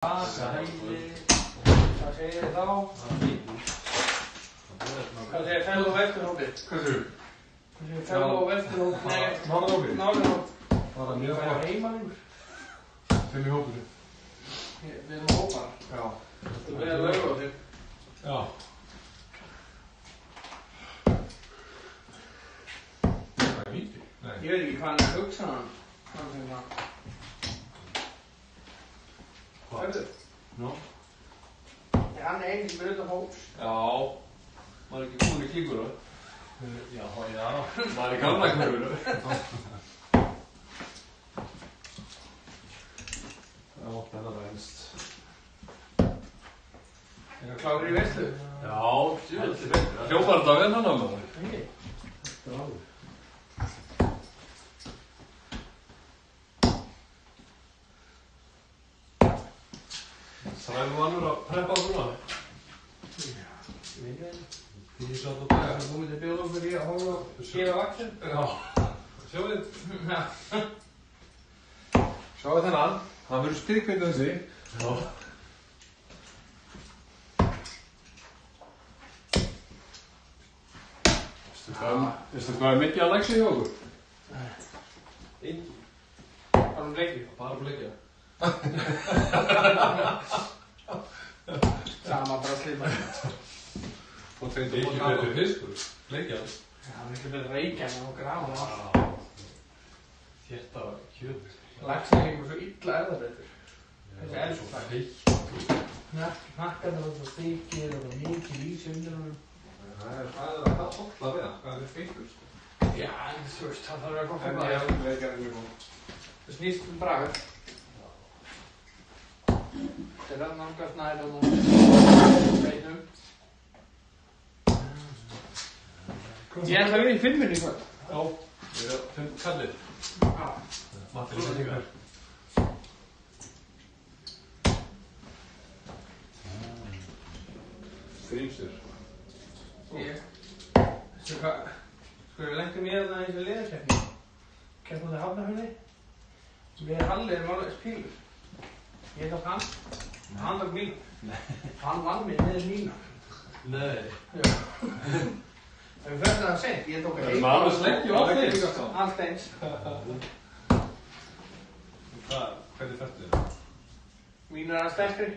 Sæli, hvað segir þið þá? Hvað segir fellow vesturhópi? Hvað segir þú? Hvað segir fellow vesturhópi? Nei, Norðurhópi? Norðurhópi. Bara mjög Hvað er heimalífur? Þeim í hópinu. Við erum hópar. Já. Þú veist að lauga á þig. Já. Það er víti? Nei. Ég veit ekki hvað hann er að hugsa hann. Hann sem það. Hörðu? Nó? Hann er einn sem er utan hóps. Já, maður er ekki komin í klíkuna. Já. Maður er í gamla hverfinu. Já, þetta er einst. Er það klárir í veislu? Já, heldur betur. Það hljópar þetta vel hann á maður. Nei. Þetta er alveg. Það er vannur að preppa á svona. Já, ég veit það. Því satt á dag. Þú myndir bjóða okkur í að horfa og gefa vaksin. Já. Sjáuð. Já. Sjáuð þennan. Það verður spyrkveind þessi. Já. Veistu hvað er mikið að læksa hjá okkur? Engi. Bara bleikju. Bara bleikja. Sama bara slima. Og þeir Ekki betur fiskur. Bleikja. Já, það er miklu betur reykja en að grafa og allt. Þétta kjöt. Laxinn er líka svo illa erðabreytur. Þessi eldsflag. Hnakkarnir og það stíkir og það er mikið ís undir honum. Það er að holla við það. Það er feitur. Já, en þú veist, það þarf að vera gott En að ég bræða. hef ekki að mjög góð. Það snýst bragur. Þeir að nálgast nær og beinum. Ég ætla að vera í filminni í kvöld. Já, við erum 5 kallir. Já. Matti er sendingar. Grímsir. Ég. Sko við lentum í það eins og liðarkeppni. Keppnum þið Hafnarfirði. Við Halli erum alveg pílur. Ég tók hann. Hann tók mín. Hann vann mig niður mína. Nei. Já. En við förum það seint. Ég tók Það er maður að sleggja á allt eins. Allt eins. Hvernig fættu þið? Mín er að sterkri.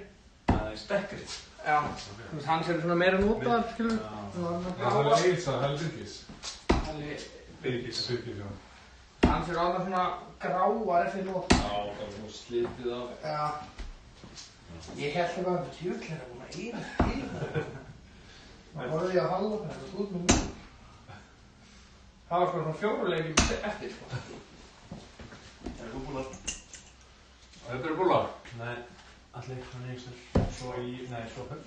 Það er stekkri. Já. Þú veist, hans er svona meira notaðar, skilur. Það er Egilsa, það er Birgis. Halli. Birgis, já. Hans er alveg svona gráar eftir nót. Já, það er svona slitið af. Já. Ég held eitthvað að djöfull er að búin að yfir. Það horfði ég að Halla og það er út með mjög. Það var svona 4 leikir eftir, sko. Er þú búin að... Þetta eru búlar? Nei, allir hann er ykkur svo höfn.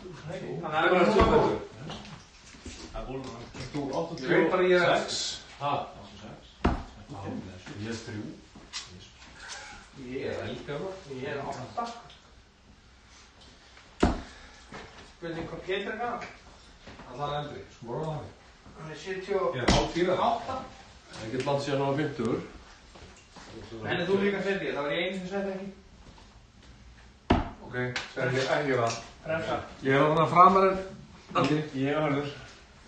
Þannig að það er bara 2 betur. Það er búin að Þú 86. Hver bara ég er 6. Ha? 86. Ég er 3. Ég er eldgammal. Ég er 8. Spurning hvað Pétur er gamall? Allar eldri, sko voru það þannig. Hann er 78. Ég er hálf-4. Það er ekki land síðan á 50. En þú líka setið, það var ég einu sem setið ekki. Ok, segir ég ekki það. Bremsa. Ég er þarna framar en Aldi. Ég er hörður.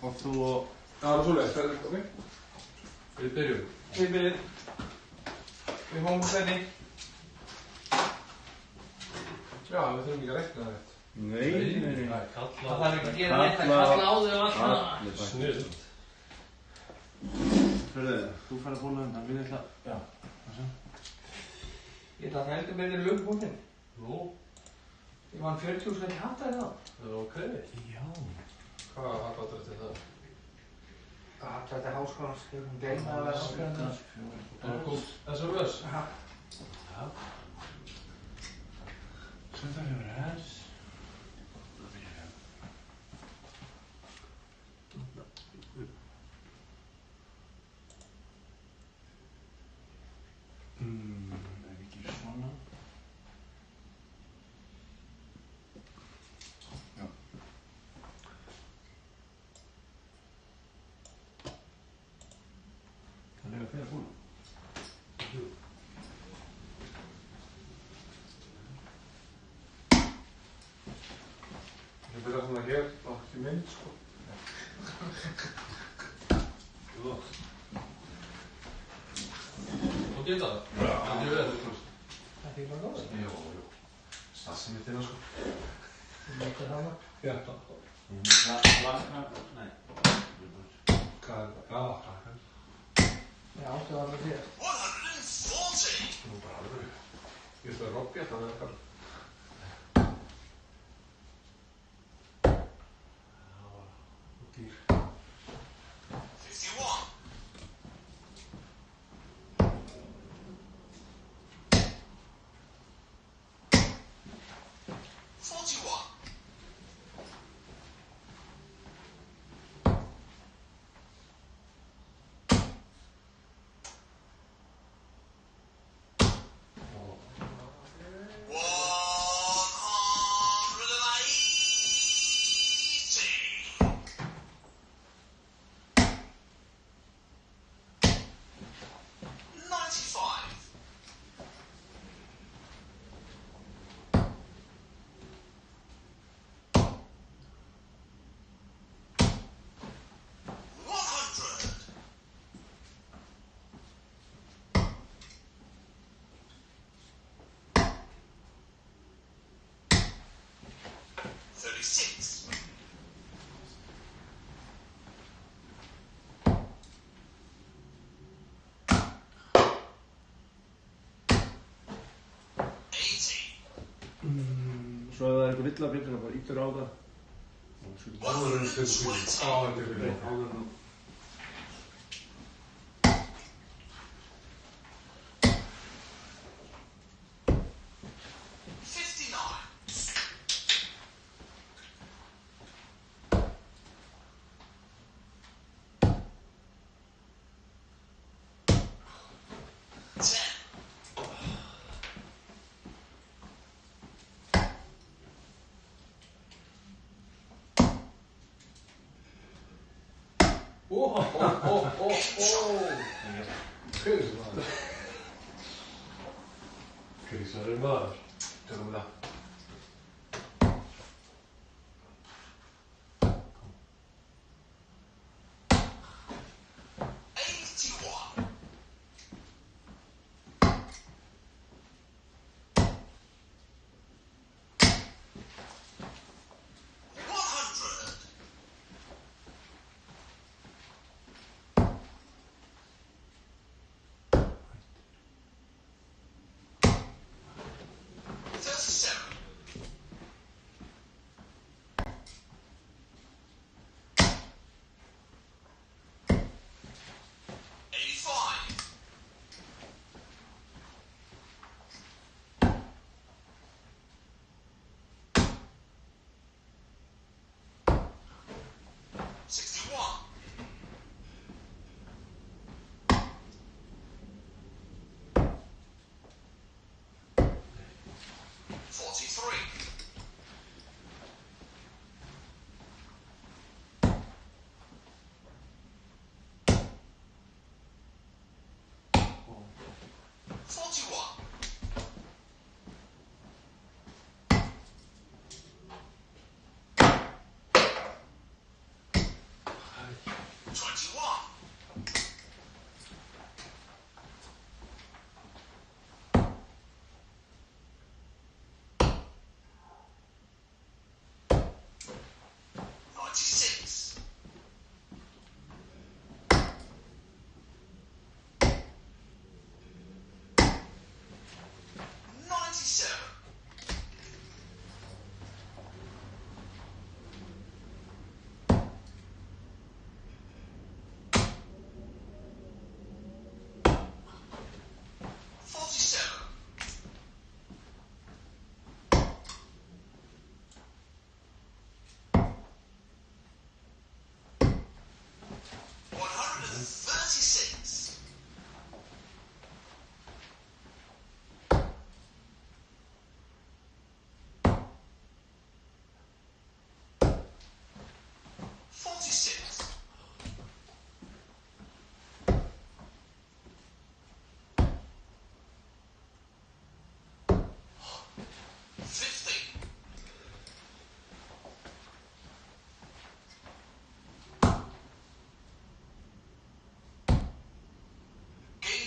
Og þú og... Það var svoleiðis, segir þið, ok? Við byrjum. Við byrjum. Við hóum þenni. Já, við þurfum ekki að rekna það eitt. Nei. Það þarf ekki að gera neitt að kalla á þig og allt það. Snill. Hörðu, þú fær að bóla undan, við ætla... Já. Ég ætla að heldur með þér lögbúndin. Nú. Ég vann 40.000 ekki hattaði þá. Ok. Já. Hvað hattar þetta það? Þetta er háskólans, ég kom gleyma að vera háskólans. Það kom þessar vöss. Já. Já. Svo það hefur þess. Ef við gerum svona. Já. Það er að fyrir búin. hér, ekki mynd, sko. Þú geta það? Já. Ekki vel. Það er ekki bara góð. Jú. Stassi mitt hérna, sko. Þú mættir hana. Já. Nei. Hvað er það? Já, krakkar. Já, það var alveg þér. 140! Nú bara alveg. Ég ætla að Robby, þetta er eitthvað. Það var dýr. 51! Svo ef það er eitthvað villa byrjun, bara ítur á það. Áður en þetta er fyrir. Já, þetta er fyrir. Áður en Fyrir maður. Grísarinn maður. Tökum það.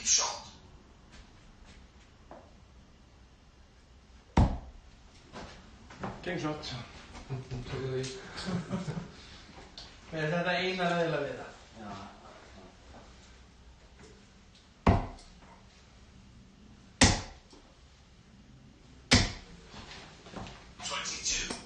shot. Game shot. Tökum því. Mér er þetta eina ræðilega við það. Já. 22.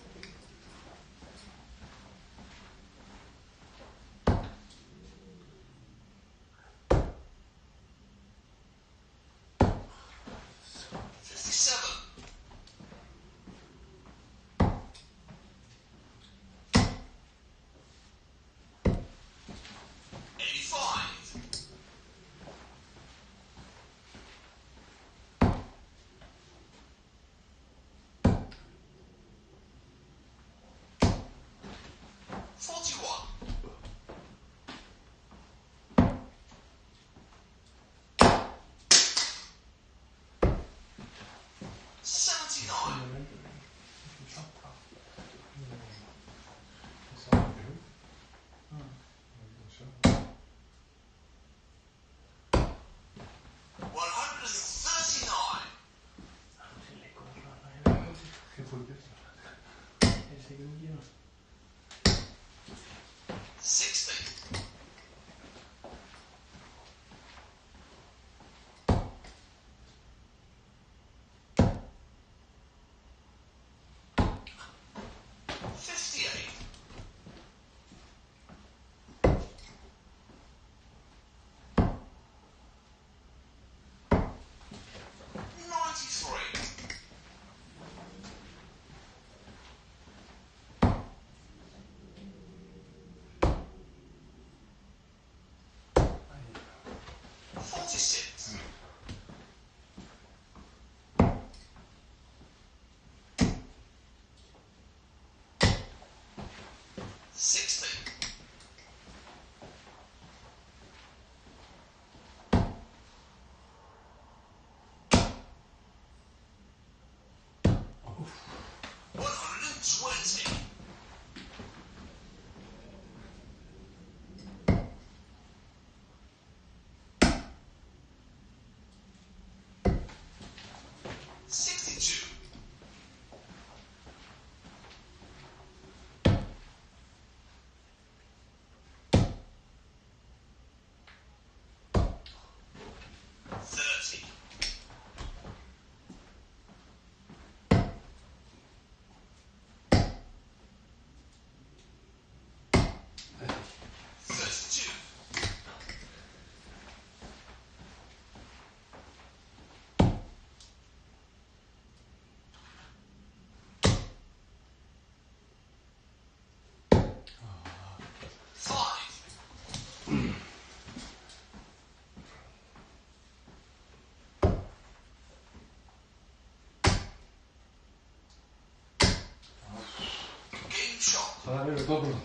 Það eru dobbulum.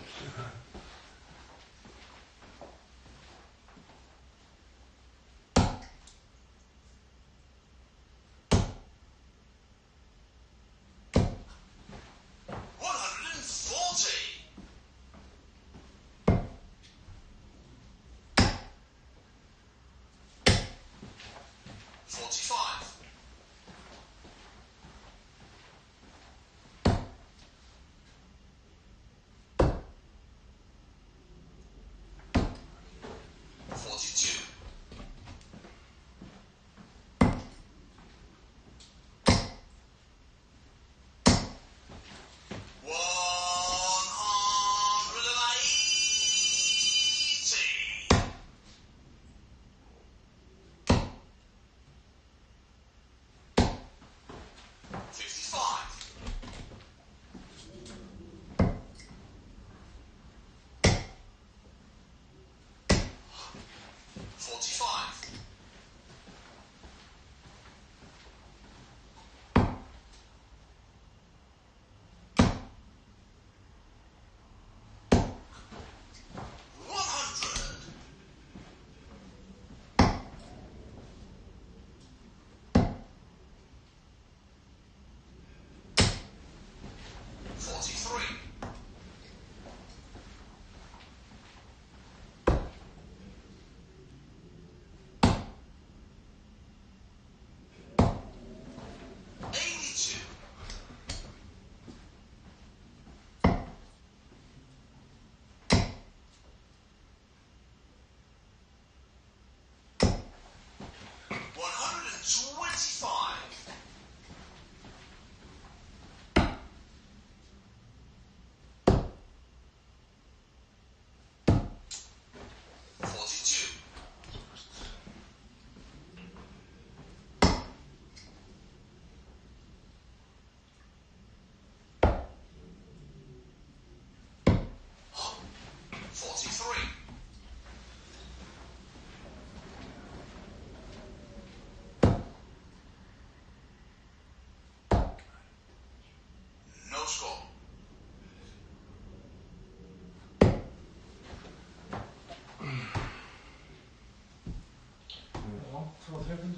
Svo 300.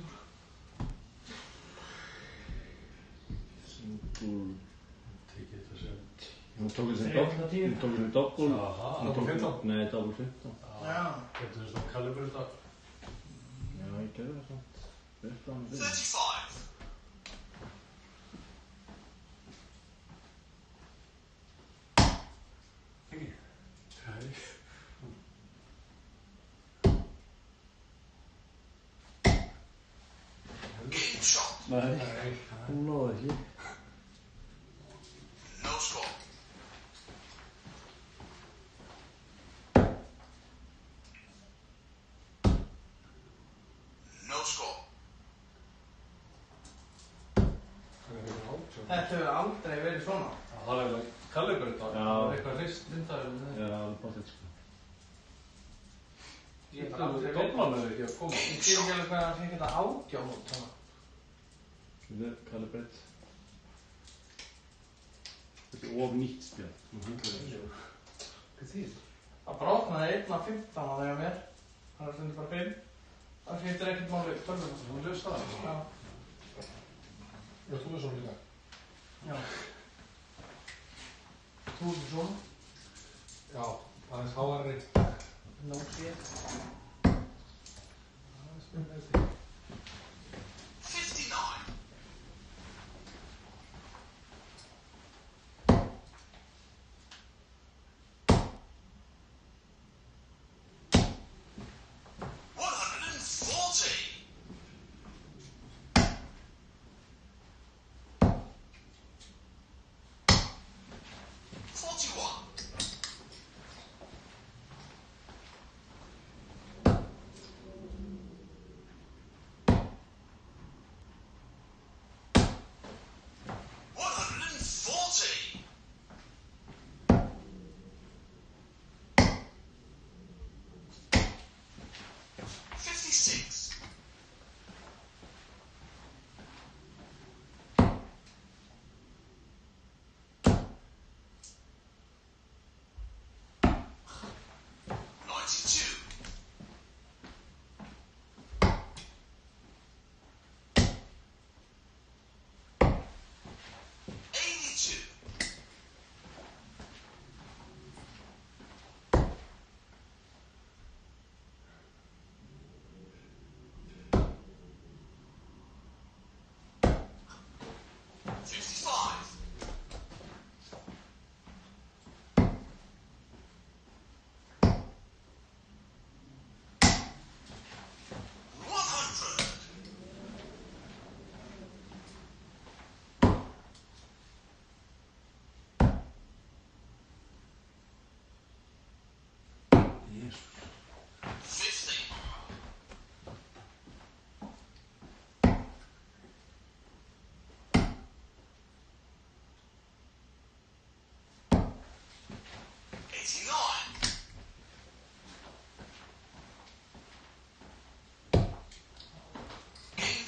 Single. Tekið þetta sem... Hún tók þessi doppel. Hún tók þessi doppel. Aha, doppel 15? Nei, doppel 15. Já. Getur þú svona kalibrið þetta? Já, ég gerði það samt. 35. Ekki? Nei. Game shot. Nei, Nei. hún náði ekki. No score. No score. Það er eitthvað átjón. Þetta hefur aldrei verið svona. Það er alveg kalibrið þetta. Já. Það er eitthvað hrist myndaður. Já, alveg báttið sko. Ég hef aldrei Dopplanur ekki að koma. Ég skil ekki alveg hvað það fekk þetta 18 út svona. Þetta er kalibrið. Þetta er of nýtt spjall. Hvað þýð? Það brotnaði 1 af 15 á þegar mér. Það er stundir bara 5. Það skiptir ekkert máli tölvuna. Þú löst það? Já. Já, þú er svona líka. Já. Þú ert svona. Já, aðeins háarri. No shit. Aðeins með þetta. 59.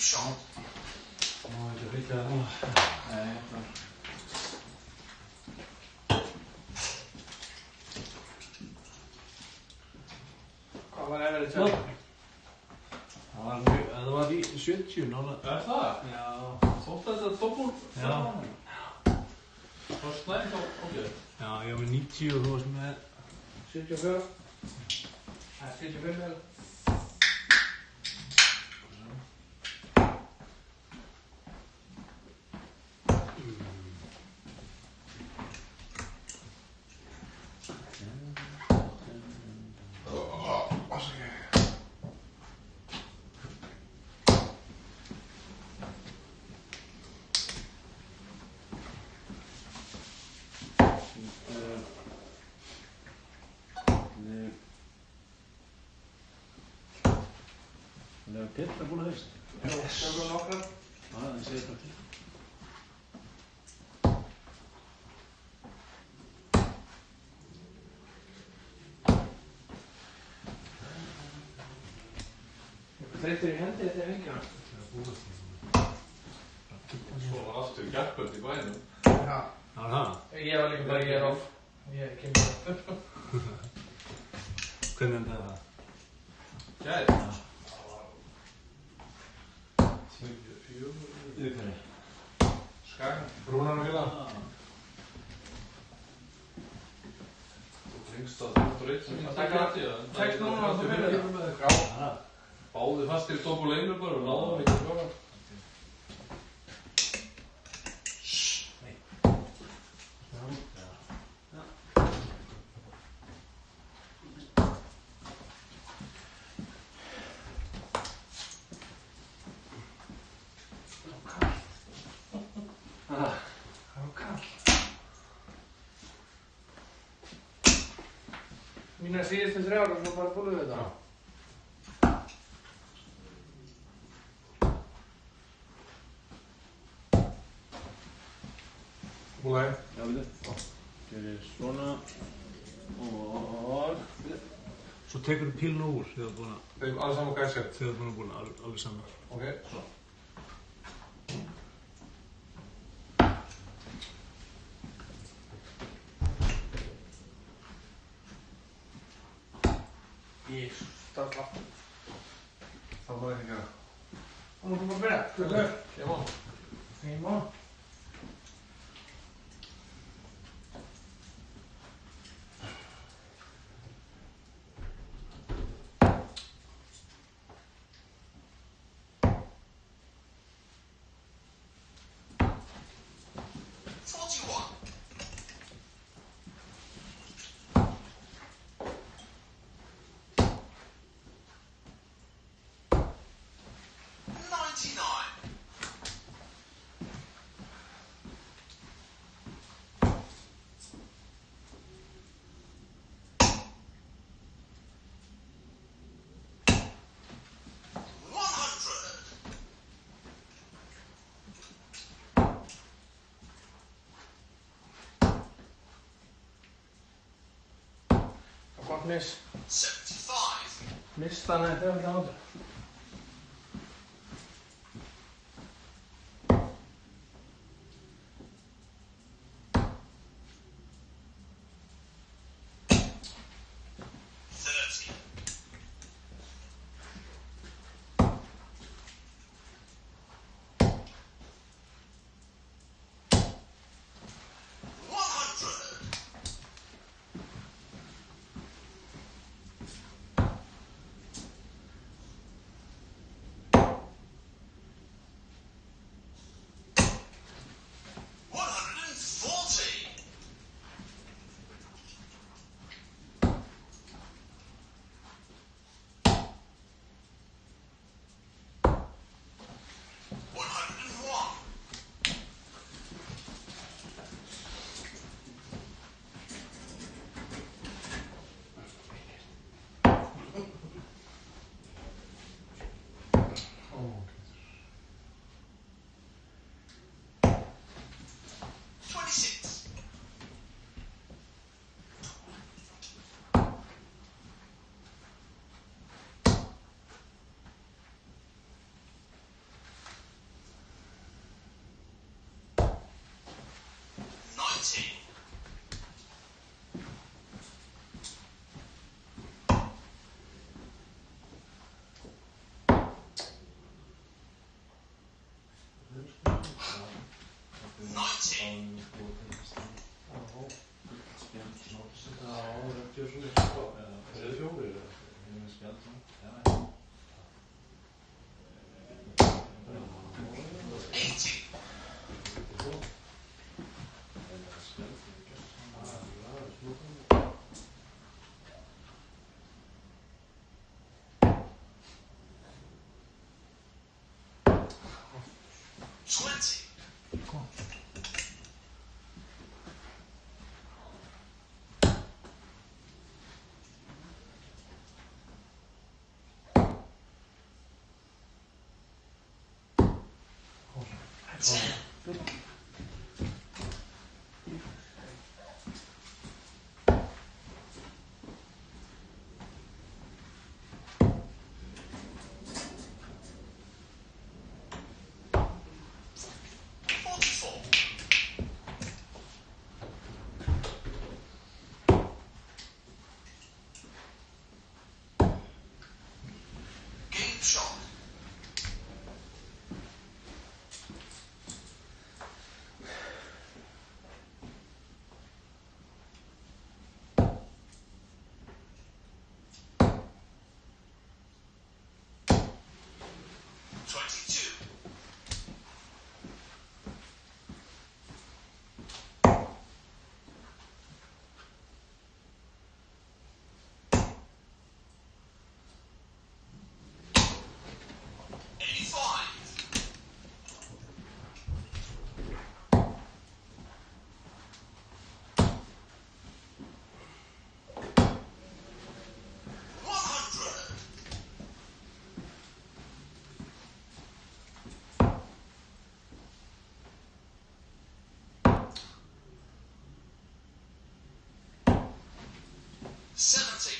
shot. Má ekki að byggja það núna. Nei, það. Hvað var efrið tjálf? Það var í 70 nála. Er það? Já. Þótt að þetta er doppul? Já. Það var snæðið á ágjöð. Já, ég var með 90 og þú varst með 74. Það er 75 vel. Það er Petra búin að veist. Sjöfum nokkrar. Já, það segir það til. Þreytur í hendi þetta vikina. Svo var aftur gærkvöld í bænum. Já. Það var það? Ég var líka bara, ég er off. Ég kemur upp. Hvernig endaði það? Gæði. Yfirkværi. Skaka. Brúnar og hérna. Lengst að 21 sem Það taka 6 núna og þú fyrir það. Já. Báði fastir í topp og leinu bara og náðum ekki að skora. Mínar síðustu 3 ára og svo bara búið við þetta. Búið. Já, við gerir svona og svo tekur þú píluna úr þegar þú er búin að Þeim alls saman gæsett. þegar þú er búin að alveg saman. Ok. Svo. Jésus, það er klart. Það má ekki gera. Og nú erum við að byrja. Kemá. Heima. Gott miss. 75. Mistan er þegar það ándur. Game shot. 70.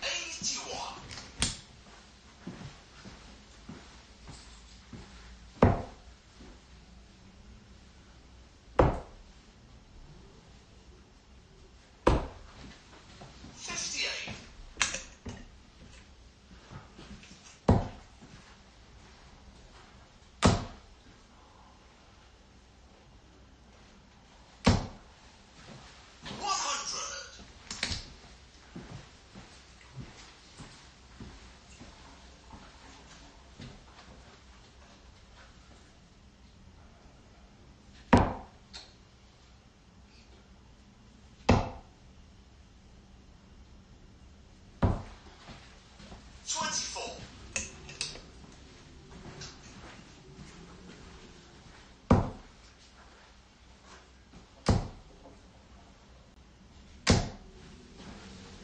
81. 58. 100. 24.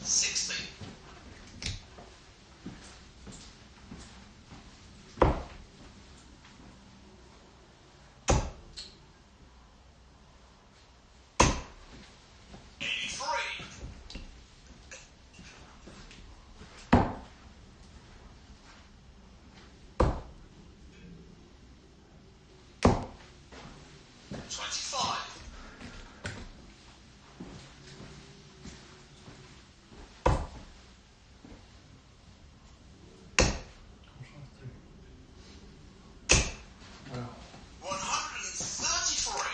60. 83. 25. 133.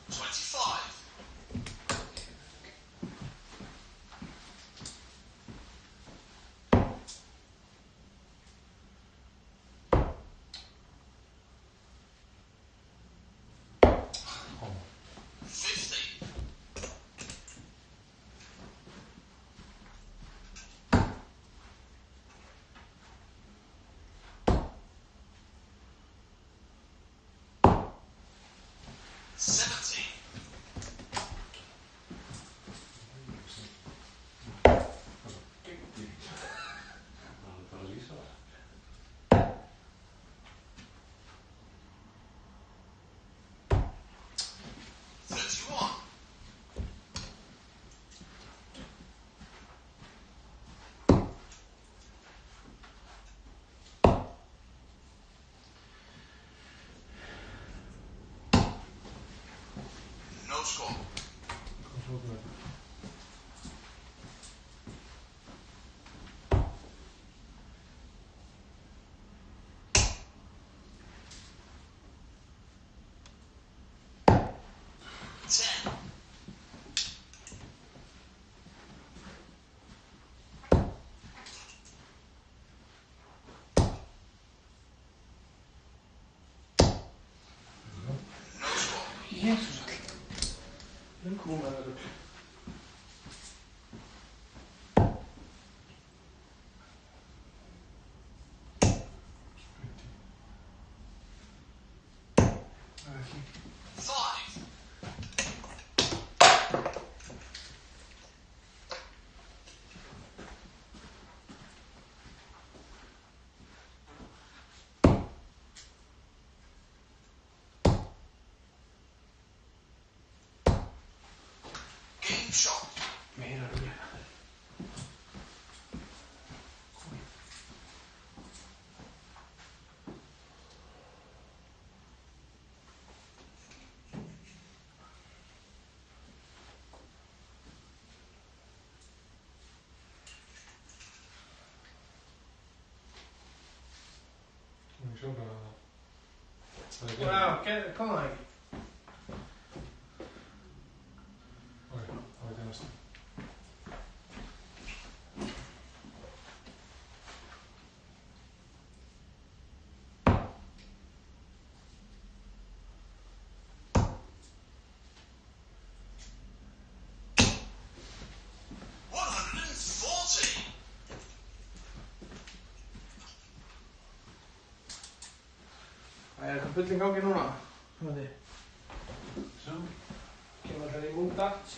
25. 50. 70. 31. 'No score. Ten. 'No score. Jezus. Nu komen we er. Five. 'Game shot. Mera roligare. Vi kör bara... Wow, kom on. Oj, vad är det nästan? Er þetta fullt í gangi núna? Matti. Sjá. Kemur það í múndart.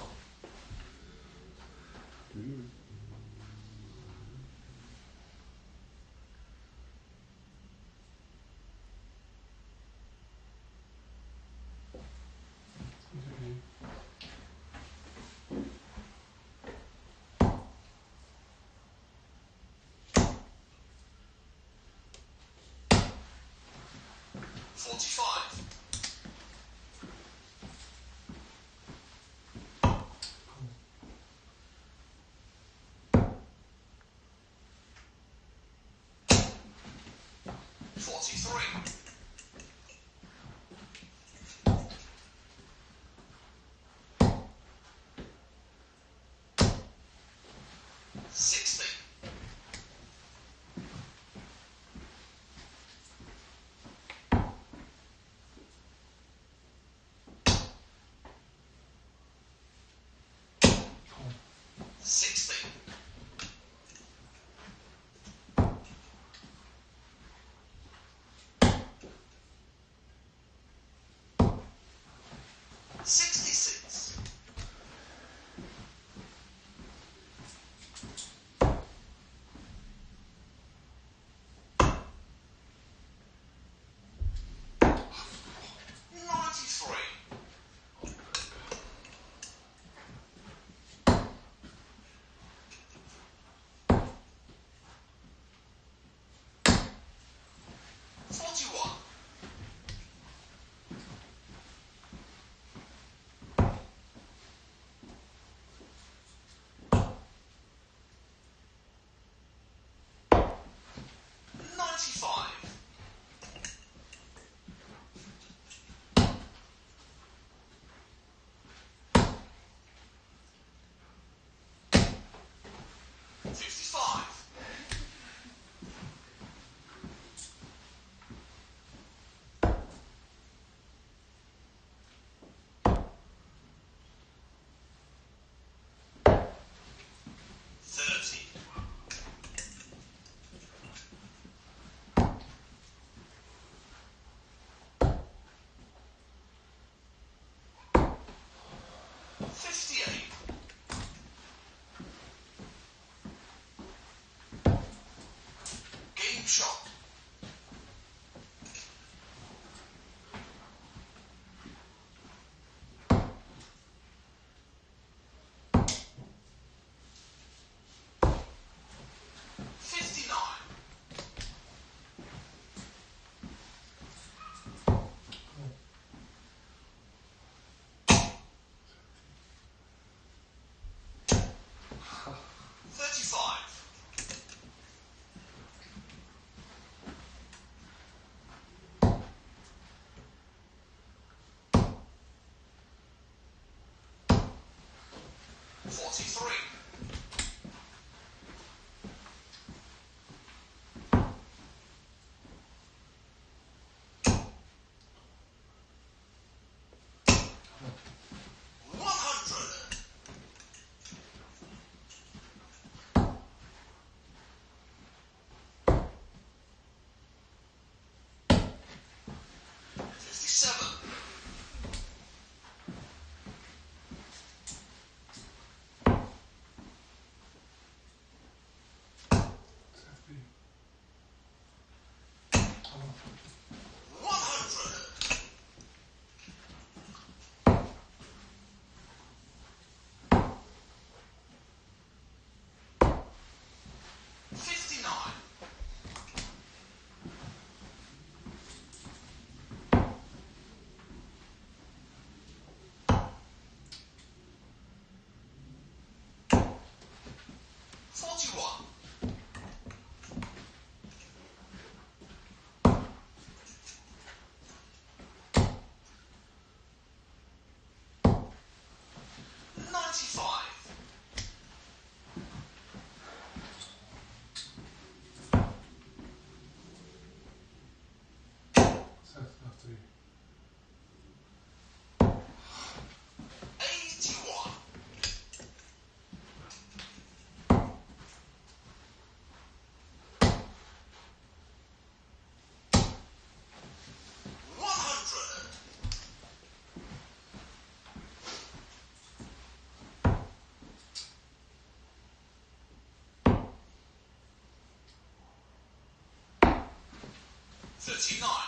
39.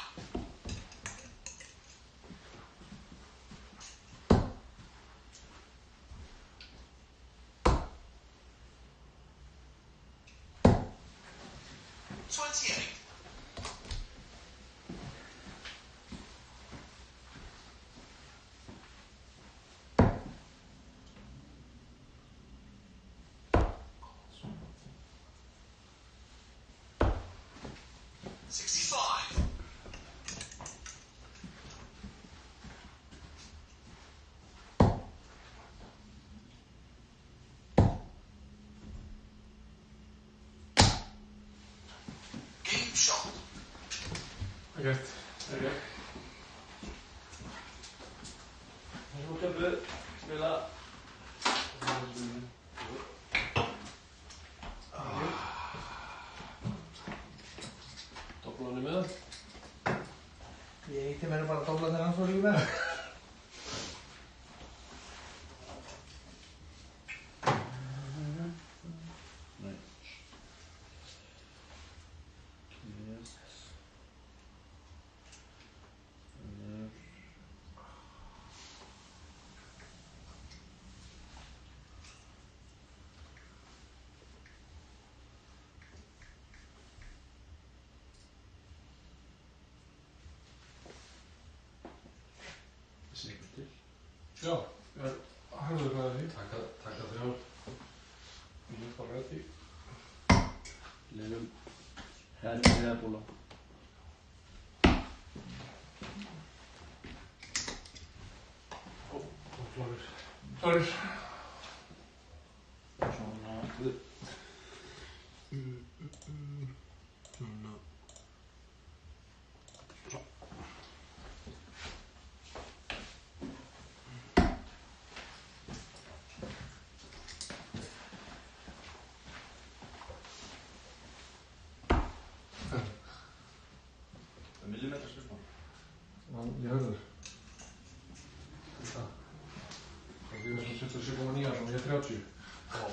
Game shot. Ekkert. Ekkert. Það er svo töfbuð, spila. Dobla hann í með. Ég hitti mér bara að dobla þegar hann svo líka með. Sigur til. Já, harður hvað er því? Taka 3. Ég er bara rétt í. Leifum herri eða búla. Og klárir. Klárir. Svona. Svona. Millimetrasvipnum. Ég hörður. Það. Það er þessum 77,9 sem ég er 30. Já.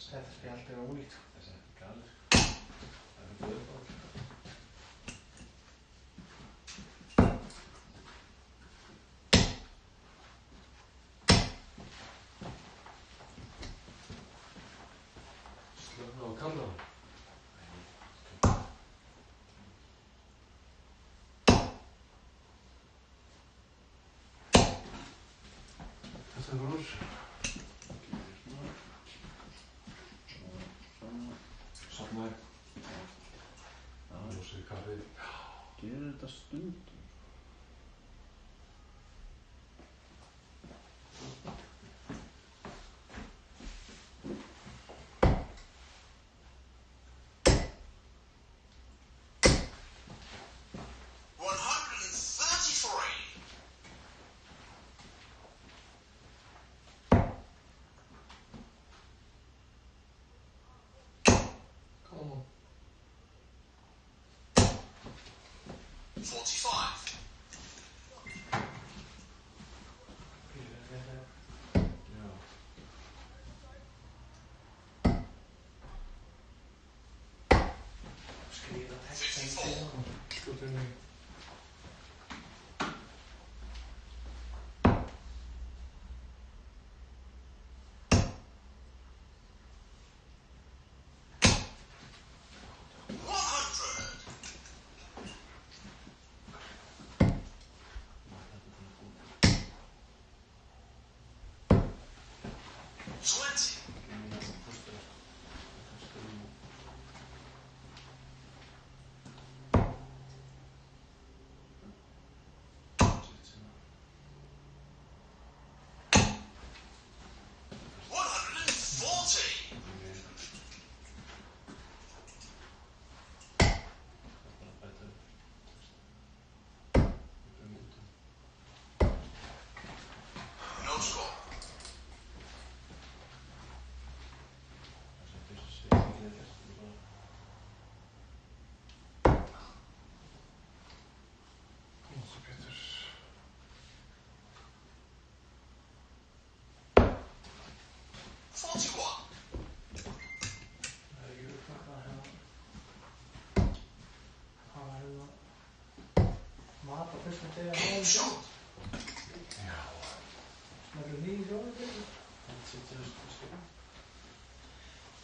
Þetta spjald er ólíkt. Þessi er galið. Það er búið bara. Slöfna á kamran. Þetta er rúr. Safnaði. Ljósið kaffið. Gerir þetta stundum. Come on. 45. Já. Skrifa texta í það. Skjótið mig. 41. Herregud, fuck her. Har jeg noget? Meget professionelt det Game her. shot. Må du lige så det?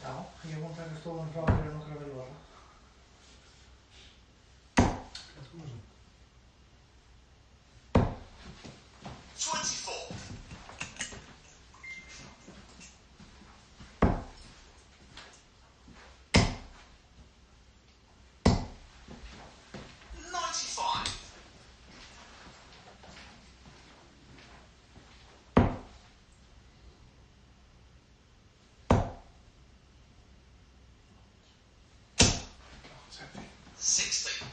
Ja, jag måste faktiskt stå en fråga till några väl vara. Ganske morsomt. 24.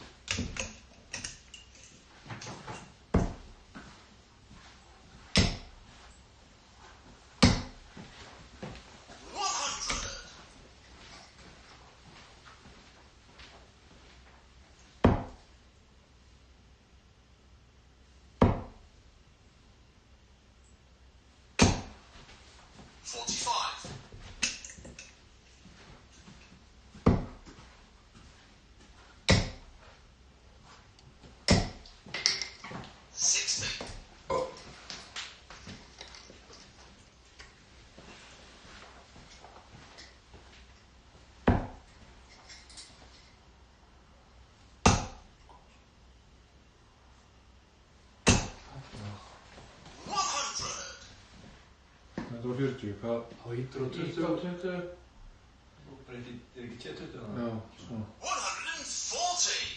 Þetta var 40, hvað? Á 120. 120. Bara ekki 20 Já, svona. 140.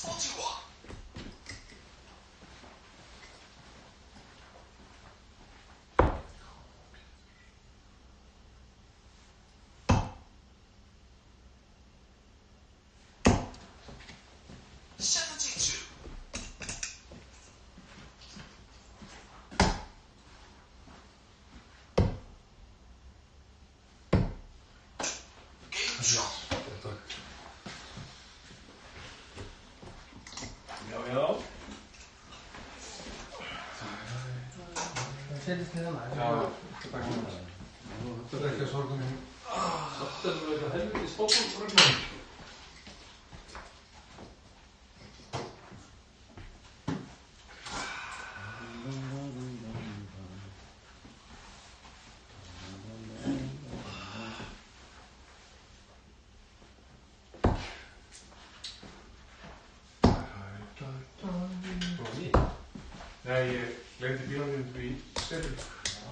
41. Settist niður maður. Já, þetta er ekki. Þetta er ekki að sorga mér. Samt er það eitthvað helviti spóknum. Nei, ég glemdi bílunum í stefn.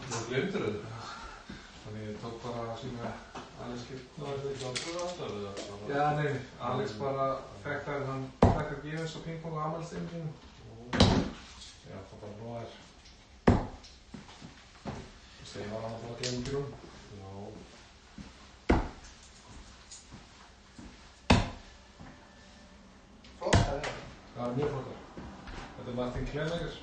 Þú glemdir þetta? Þannig ég tók bara að sína Alex skipt. Það er ekki aldrei aðstæðu eða? Já, nei, Alex bara fekk þær, hann fekk að gefa eins og pingpong á afmælisdeginum sínum. Já, það bara bróðar. Þú veist, ég var hann að fá að gefa bílunum. Já. Flott það er. Það er mjög flottar. Þetta er Martin Klemmeger.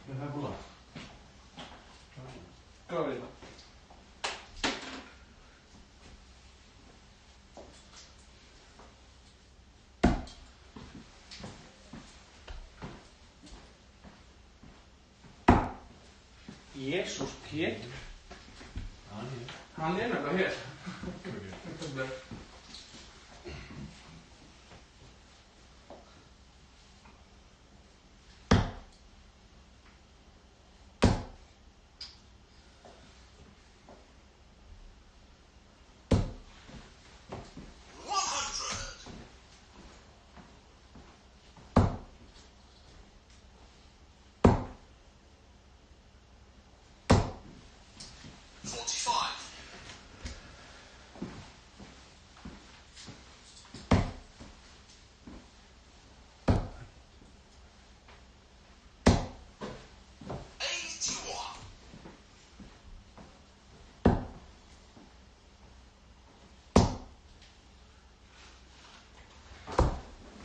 Það er búin að. Glórið. Jesús Pétur. Hann er nefnilega hér.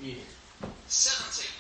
Yeah. 70.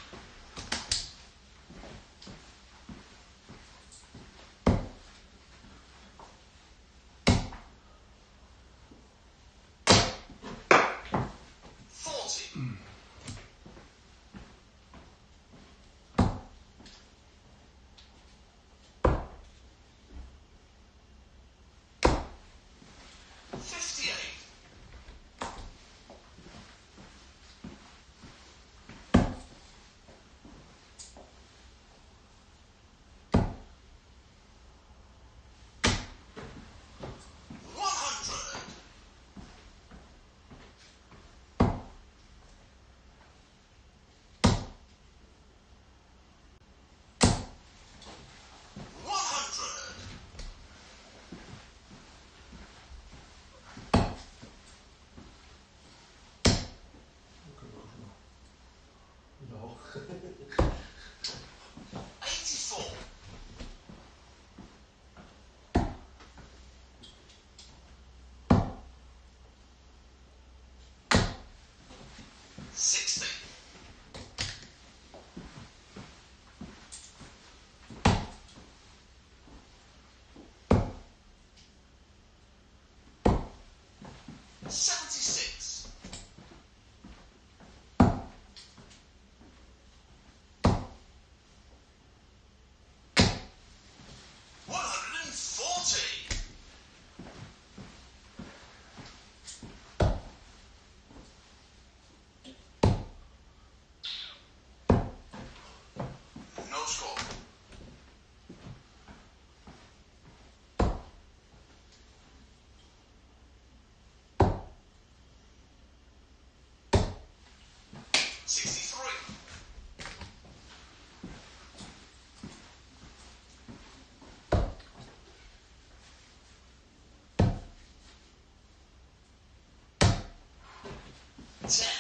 Ten.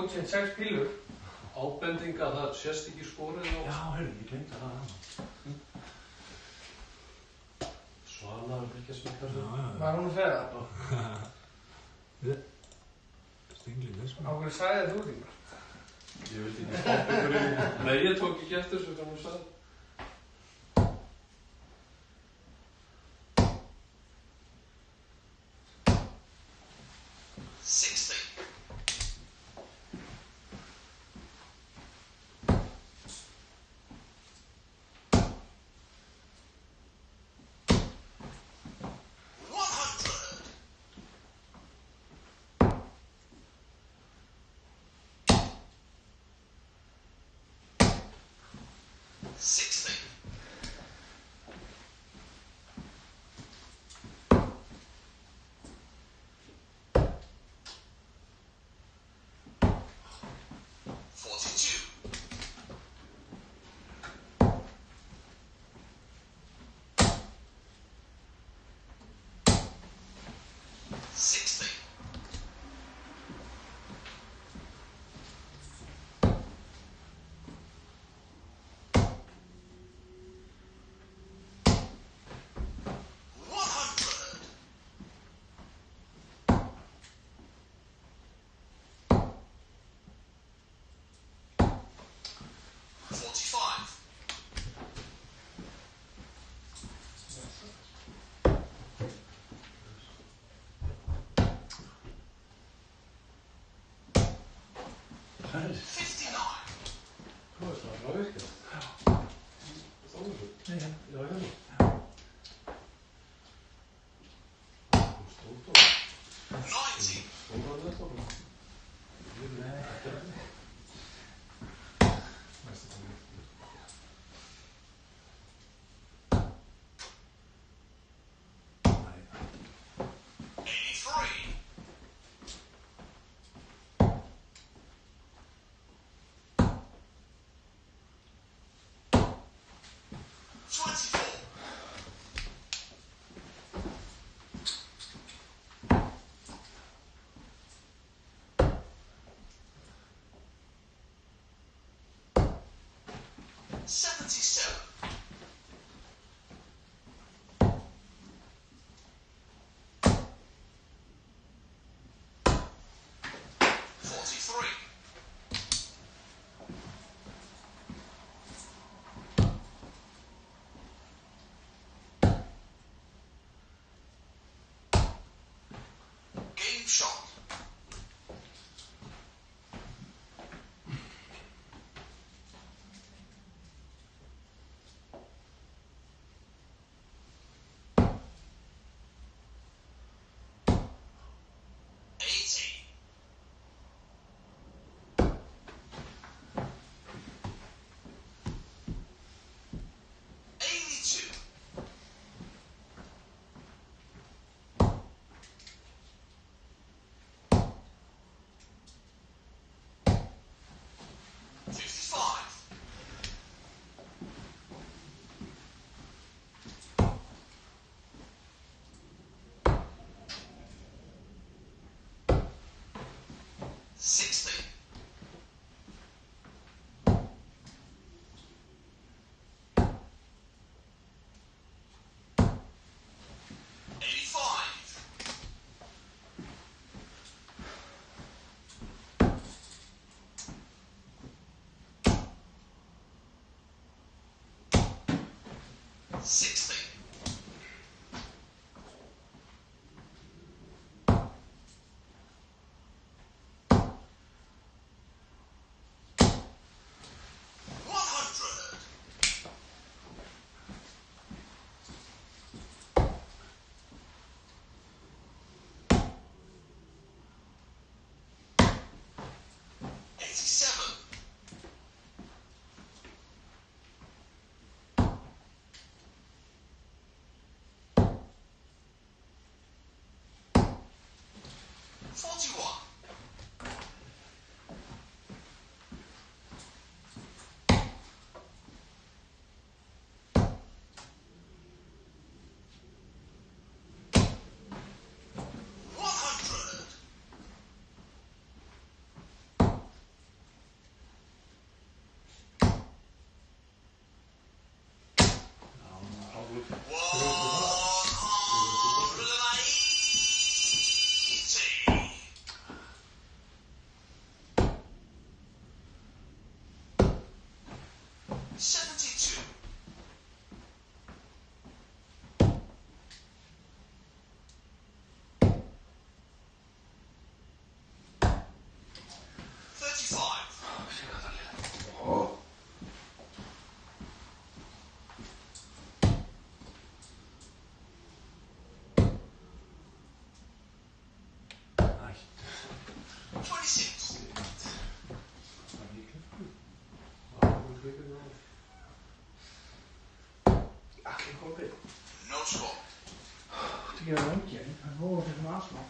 coachinn 6 pílur. Ábending að það sést ekki skorið á... Já, heyrðu, ég glemdi það hana. Svala og fylgjasmyndar. Var hún að segja það? Stinglið þess Á hverju sagði þú því? Ég veit ekki hvað ykkur í... Nei, ég tók ekki eftir þessu hvað hún sagði. score. Þetta ekki að vangja, það er nóg að fyrir aðsná.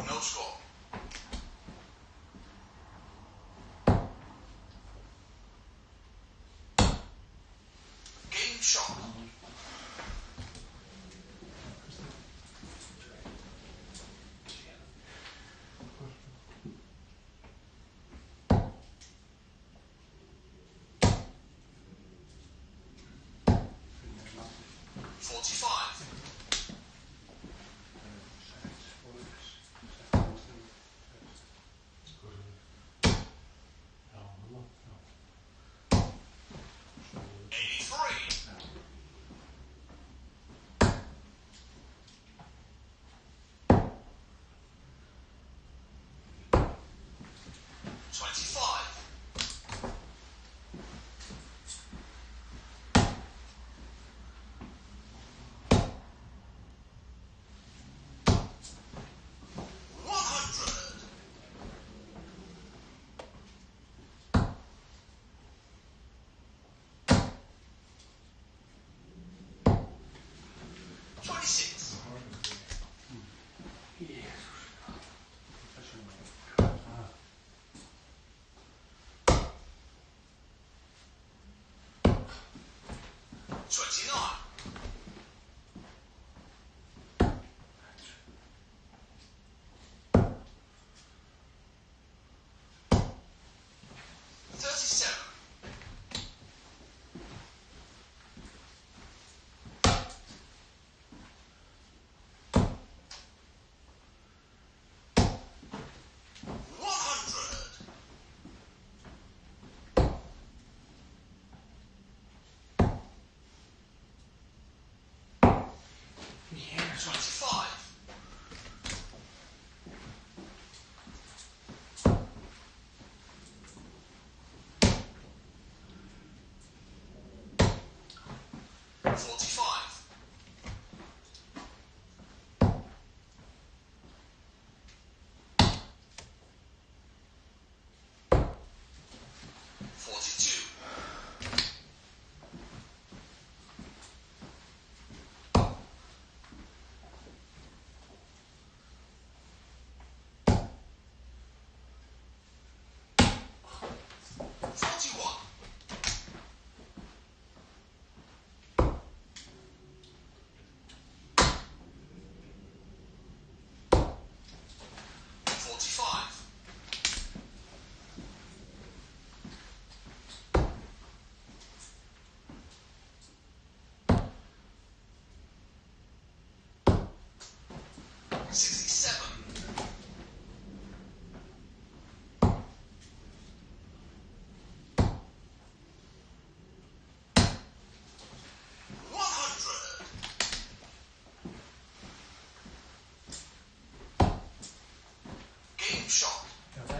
No score. Game shot.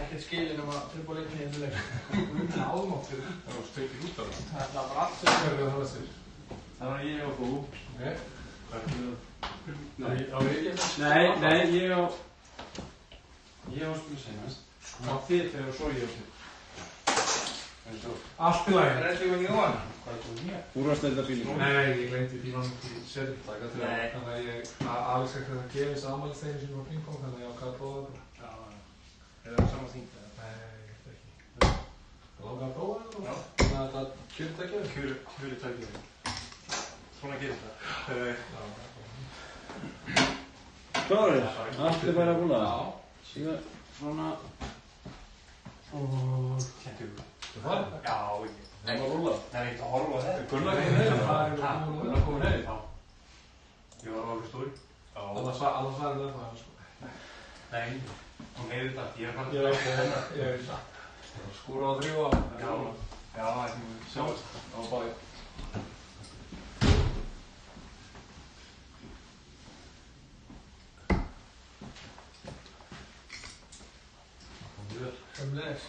ekkert skilin að tilbúið leikni í þessu leik. Það er almáttur. Það var steikir út af það. Það var bara allt sem Hvernig það var þessir? Það var ég og þú. Nei. Nei. Á ekki þess? Nei, ég á spil senast. Á þið þegar og svo ég á þið. Allt í lagi. Það er ekki með Jóhann. Hvað er það mér? Úrvarsdeildarbílinn. Nei, ég glemdi því var ekki sérutaka til það. Þannig að Alex ekkert að gefist afmælisteginu sín á pingpong, þannig að ég ákvað að prófa þetta. Já. Er það sama þing? Nei, ég veit ekki. Það langar að prófa þetta? Já. Þannig að þetta kjörutækið? Kjörutækið. Svona gerir það. Klárir? Allt er bara búin að? Já. Síðan svona... Og... Kjentu þú? Þú farið? Já, Það var rúlað. það er ekkert að horfa á þetta. Gunnar kom heim. Gunnar kom heim? Já. Ég var á okkur stóri. Já. Annars svarði það það, sko. Nei, hún heyrði þetta. Ég er bara... Ég veit það. Skúra á 3 á. Já, það er mjög sjáast. Já, bæði. Sömuleiðis.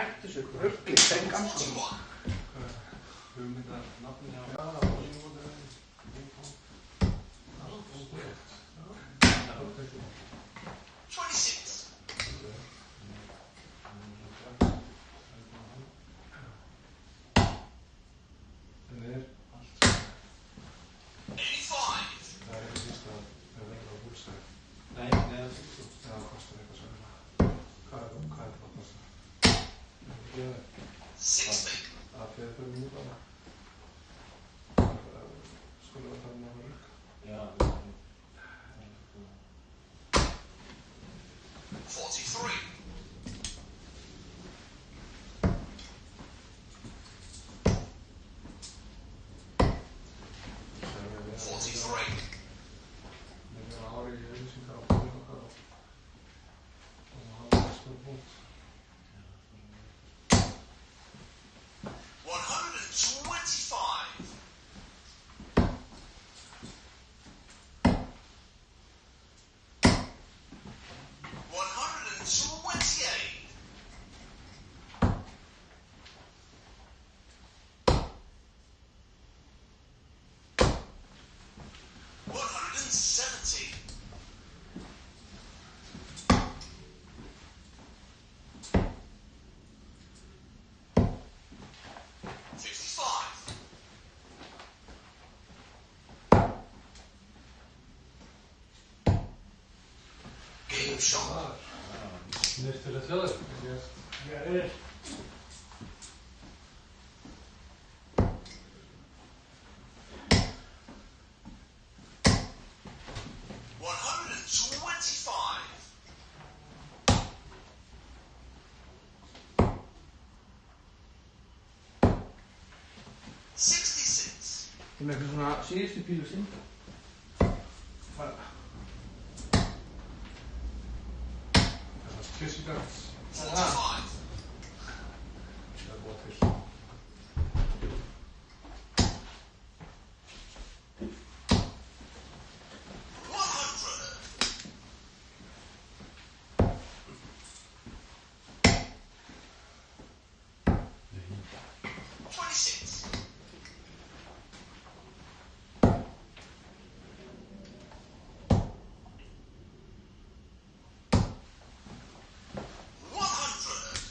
Hættu þessu rugli, tengan sko. 41. Hugmynda nafni á... Já, það 26. En allt 85. það ekki víst að það verður á búlstæð. Nei, neðan 60. Já, það kostar eitthvað svona. Hvað er það að kosta? Ég veit. 60. Að fyrir fyrir mjög bara. Skulum við fara með að rukka. Já. 43. Segja við að 43. við erum ári í auðlýsingar á búin okkar og hafa það stór búnt. 125. 128. 170. 55. 'Game shot. Snirtilegt hjá þér. Ég er. 125. 66. Ég með eitthvað svona síðustu pílu sinn. Það er kissingart. 45. Það er búið til. 100. 26. 100.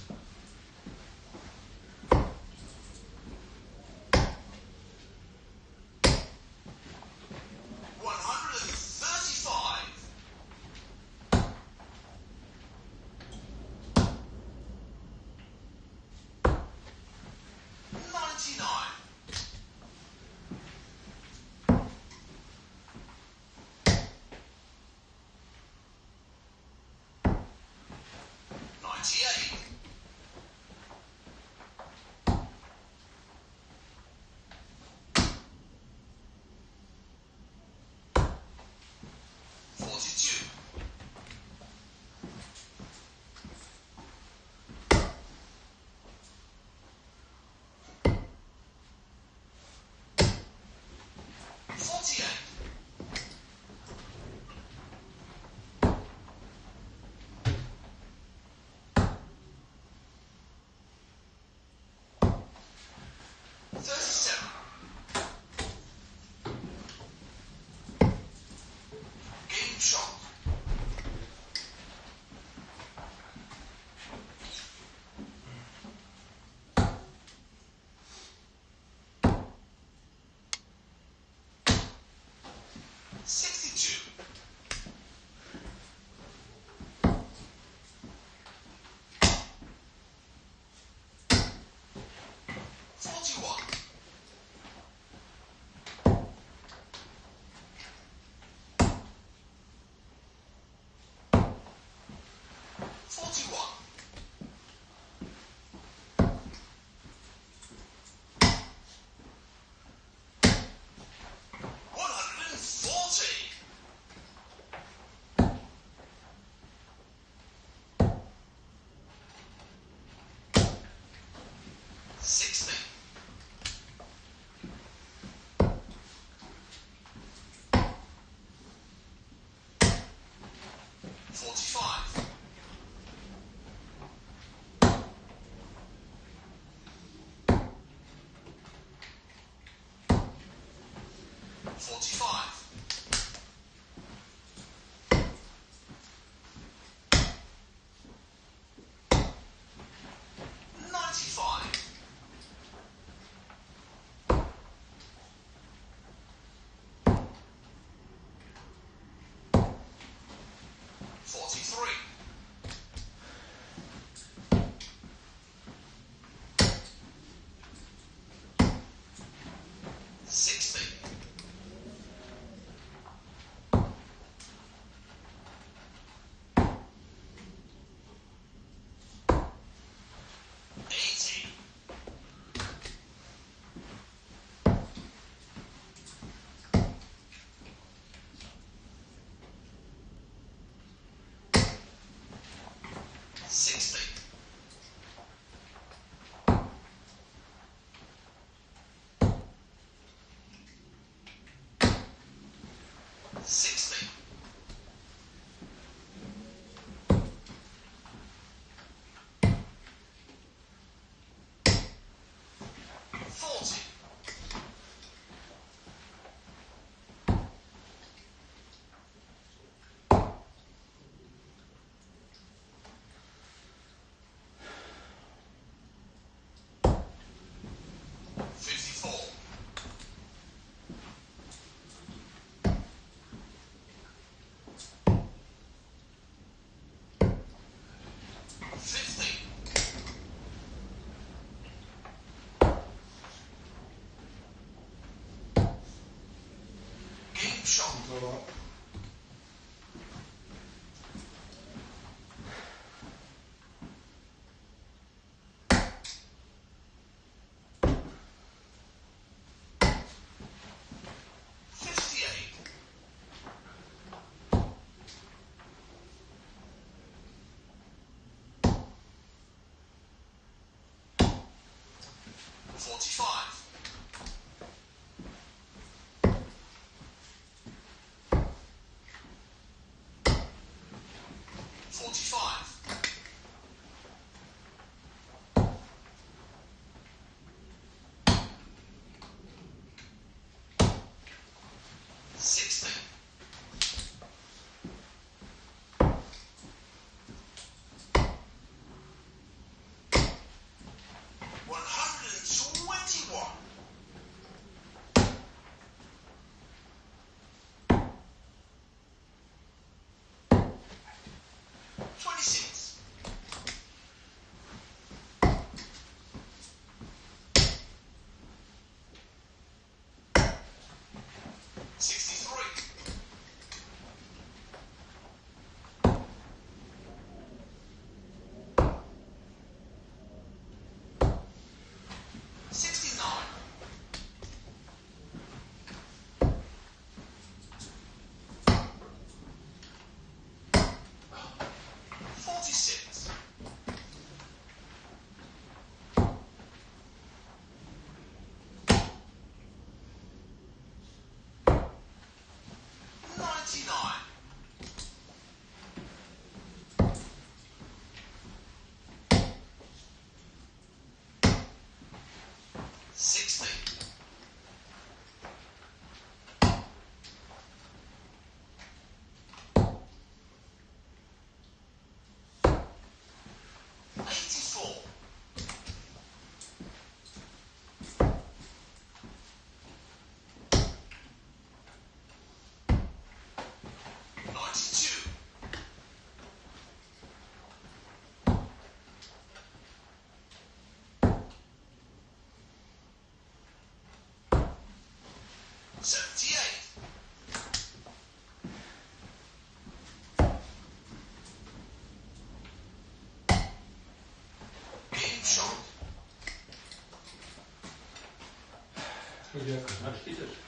gekk. Það skýtur.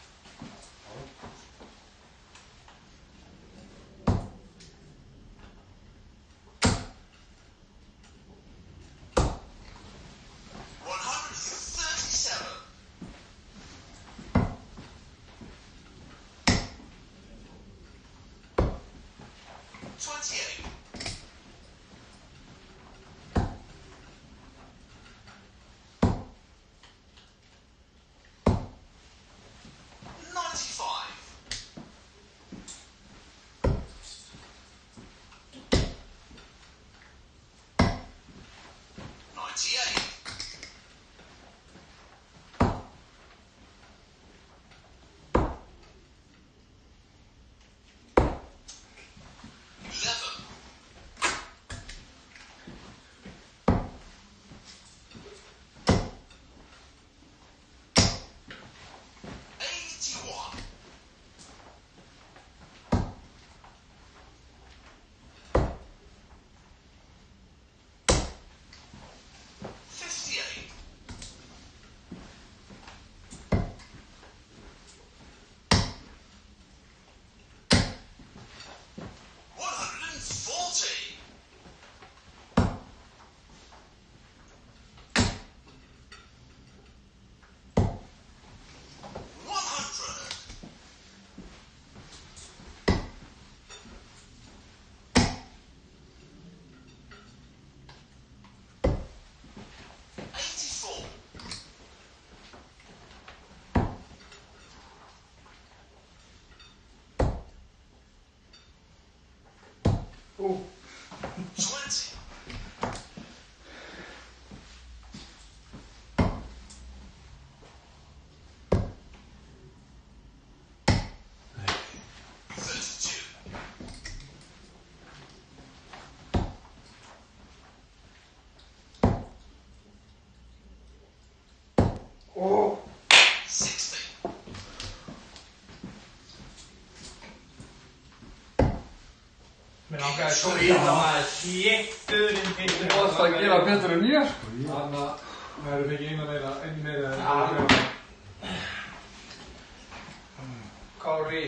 Mér langaði svo illa maður, shitturinn finnst Þú varst að gera betur en ég, sko. Þannig að við erum ekki eina meira Kári.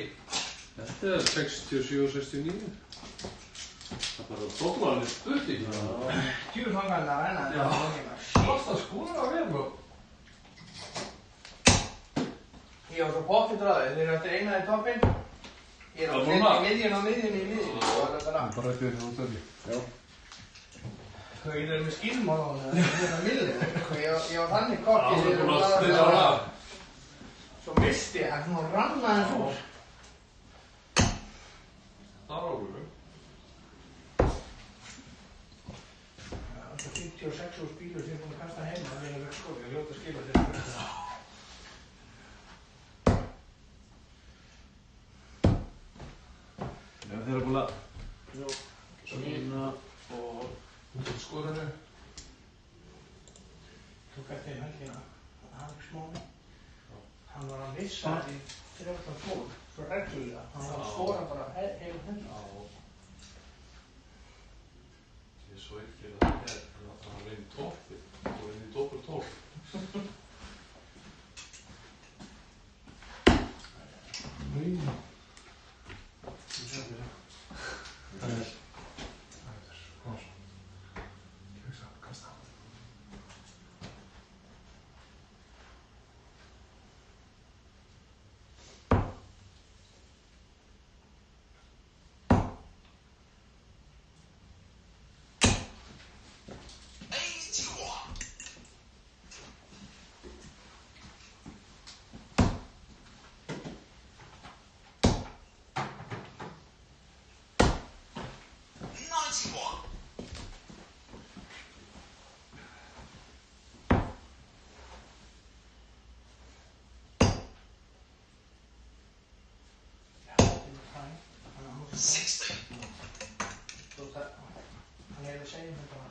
Þetta er 67 og 69. Það bara tókmaðurinn stutt í það. Djúr langaði að renna Já. þetta. Kosta skóður að vera, bro. Ég var svo pottið dráðið, þeir eru eftir eina í toppinn. Ég er á miðjunni. Og þetta er Bara þetta er þú stöði. Já. Hvað ég er með skilmál á það, þetta er miðjunni. Ég var þannig kokkið. Það er búin að stilla á það. Svo misti ég, hann rannaði hans úr. Það var áhugur. Það er 56 bílur sem ég er búin að kasta heim. Það er ekki sko, ég er ljóta að skila þér. Já, þeir eru búin að... Svona og... Skoðinu. Tók eftir helgina, Alex Máni. Hann var að missa í 13 fólk, svo reglulega. Hann var að skora bara heilu henni. Ég er svo ykkur að það er að hann reyndi toppið. Og reyndi doppur topp. Hann er að segja mér bara,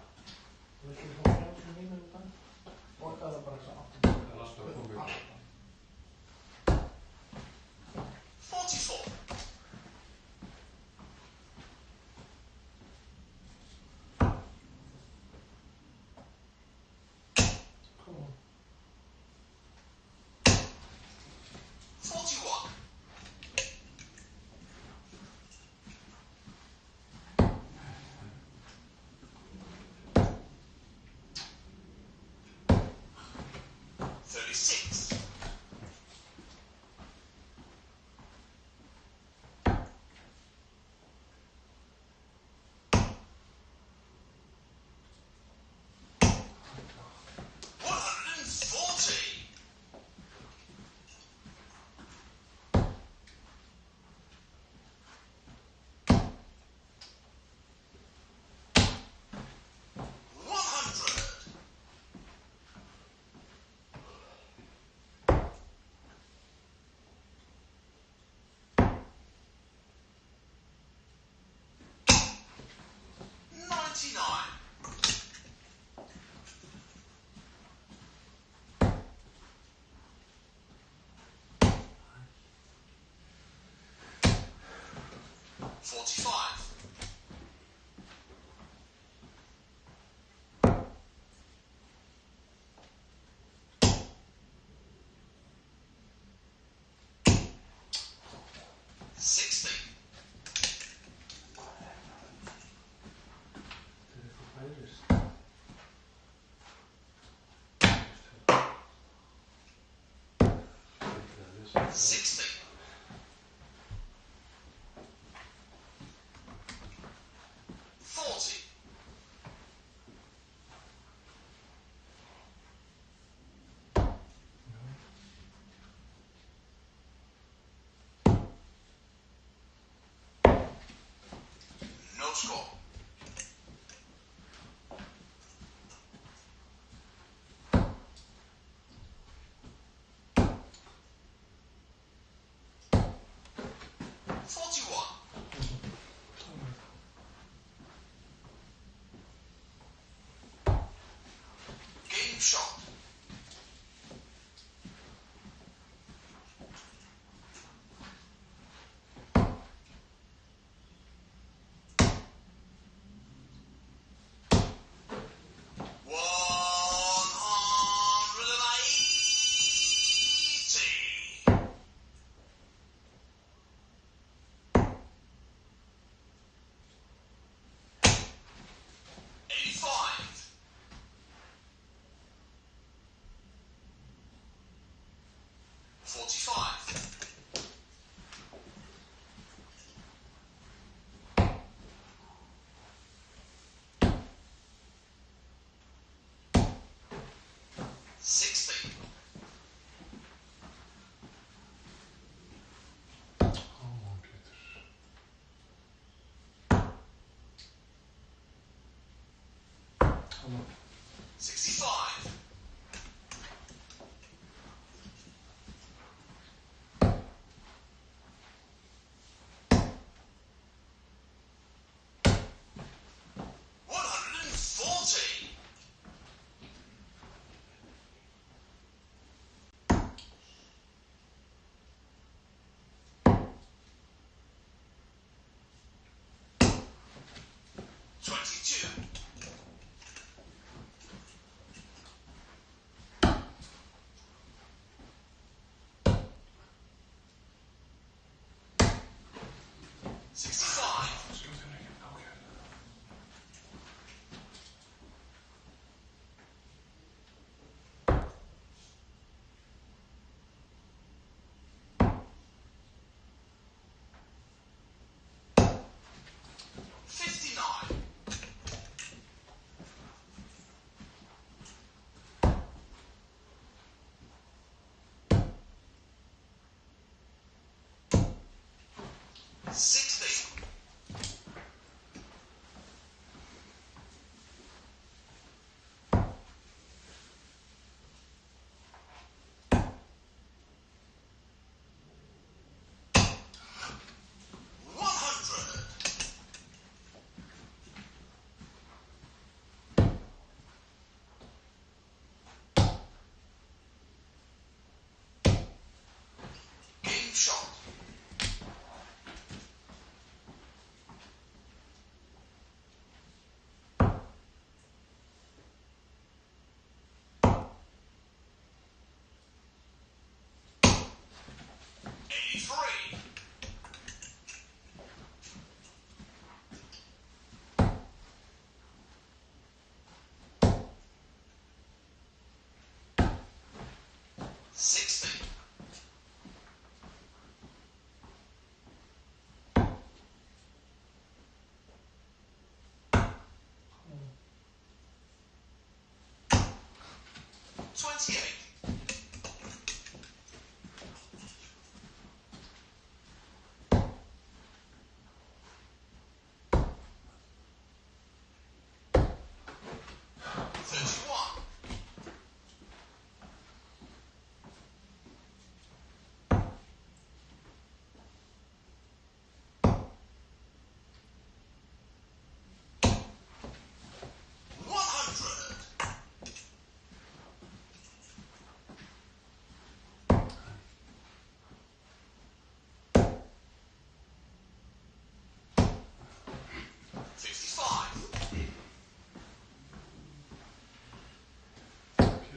þú veist ekki fór 30 mínútur út af, borgaði það bara þess að 8. Það er alltaf að koma ykkur. 44. Come on. Final score. Game shot. Tamam. 65. Shot.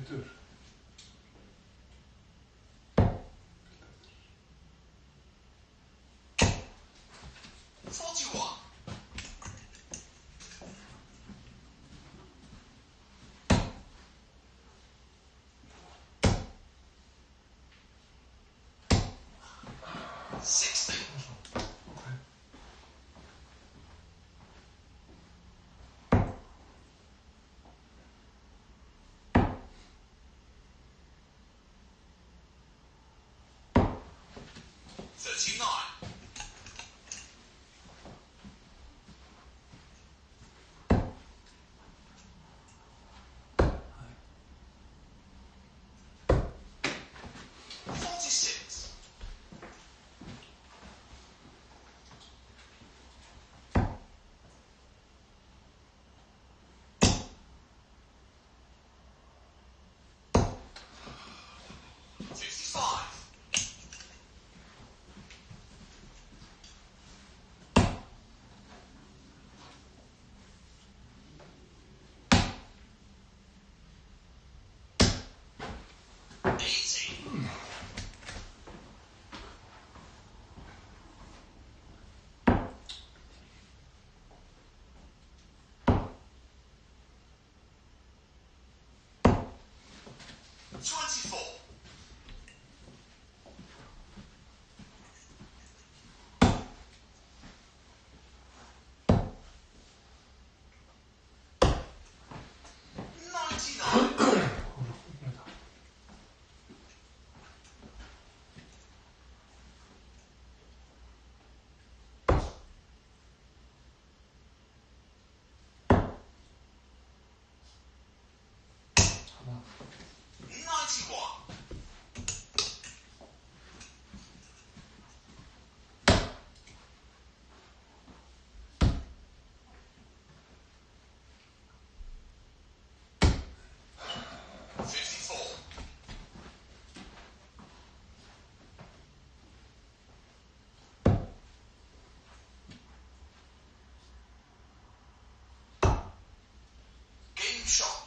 Pétur. shot.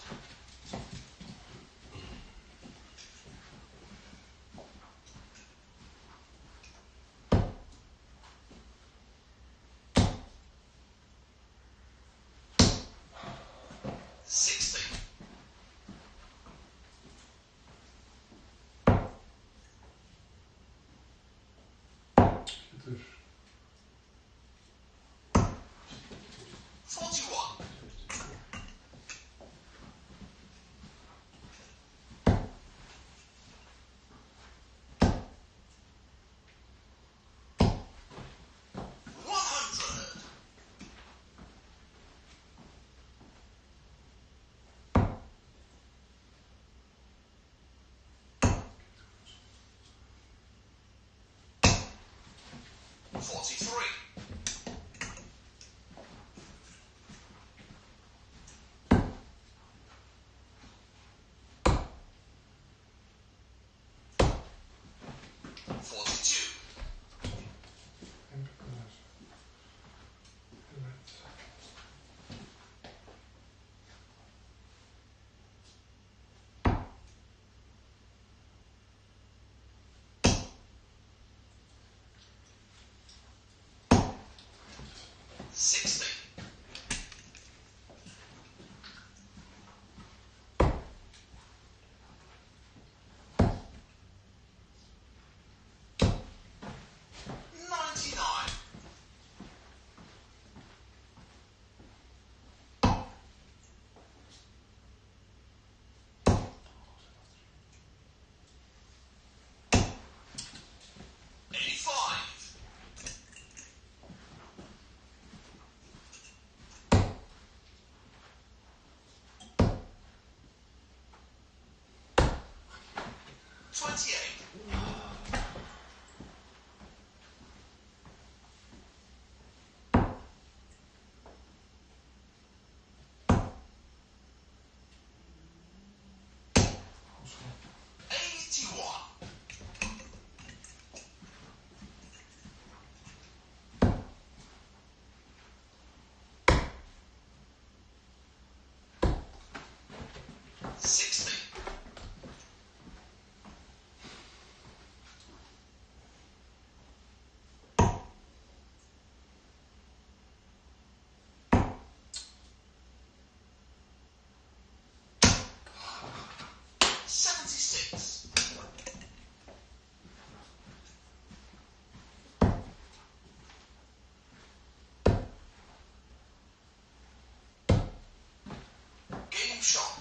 Getur.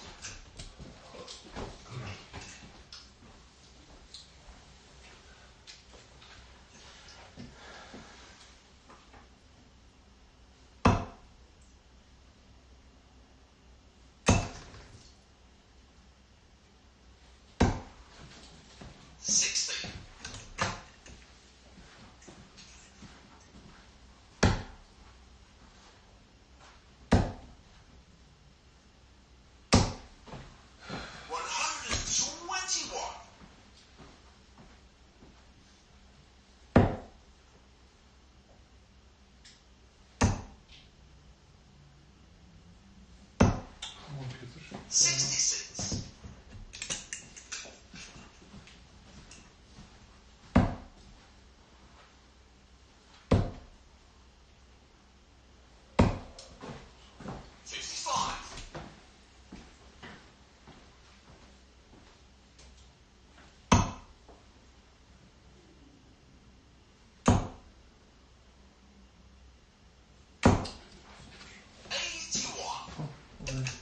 41.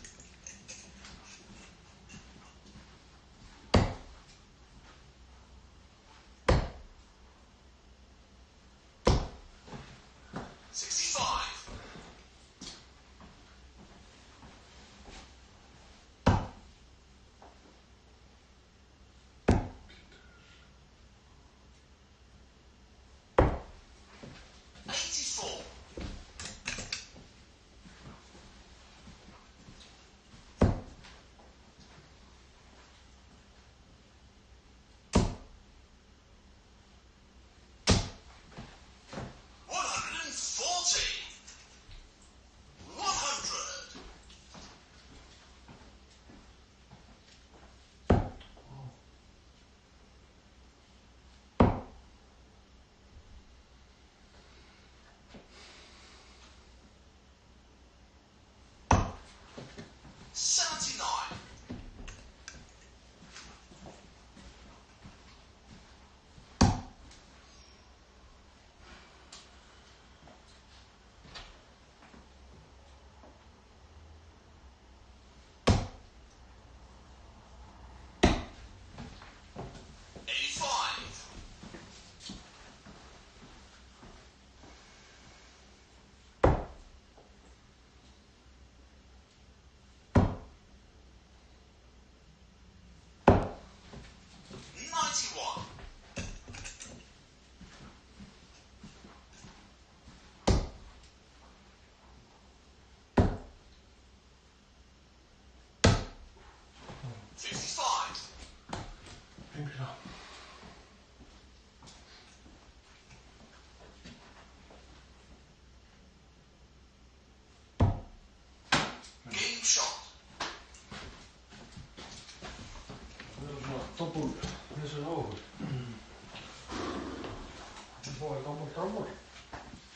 drámál.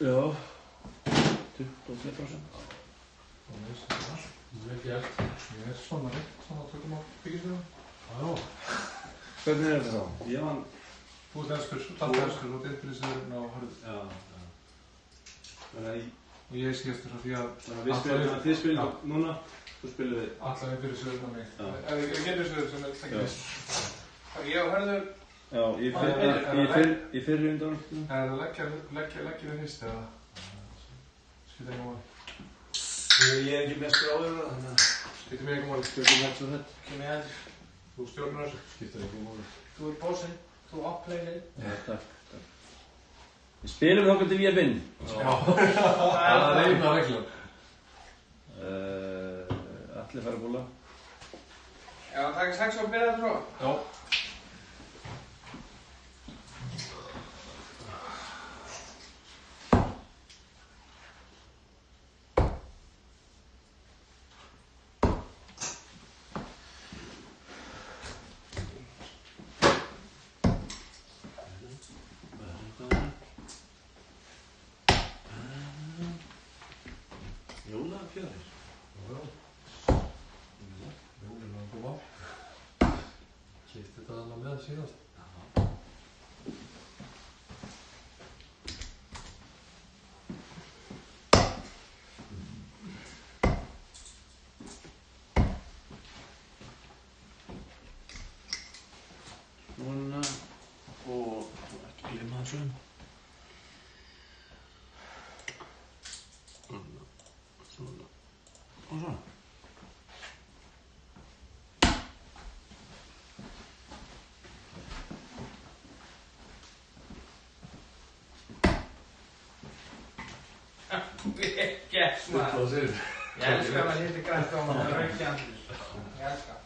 Já, 23%. Og mér finnst þetta allt. Vel gert. Ég er svona tökum á byggistöðum. Já. Hvernig er þetta þá? Ég vann... Þú ert enskur, taltu enskur, þú ert innbyrðisöðurinn á hörðu. Já. Þannig að Og ég er síðastur af því að... Þannig að þið spilum núna, þú spilum við. Alla innbyrðisöðurinn á mig. Ef ég getur sögur sem er tekið. Ég og Hörður. Já, í fyrri undan. Er það leggja við fyrst eða? Skiptir ekki máli. Ég er ekki mestur áður þannig að... Skiptir mig ekki máli. Skiptir mig ekki svo hett. Kemur ég aðeins. Þú stjórnar þessu. Skiptir ekki máli. Þú er bossinn. Þú áplegin. Já, takk. Við spilum þangað til ég vinn. Já. Það er eina reglan. Allir fara búla. Já, það er 6 og byrja það svo. Já. Jólafjörður. Jólinn að koma. Keypti þetta þarna með síðast. Svona og ekki glemma þessu. Svona og svona. Yes, maður. Það sér. Ég elskar að hitta grænt á maður. Það er ekki andlið. Ég elskar.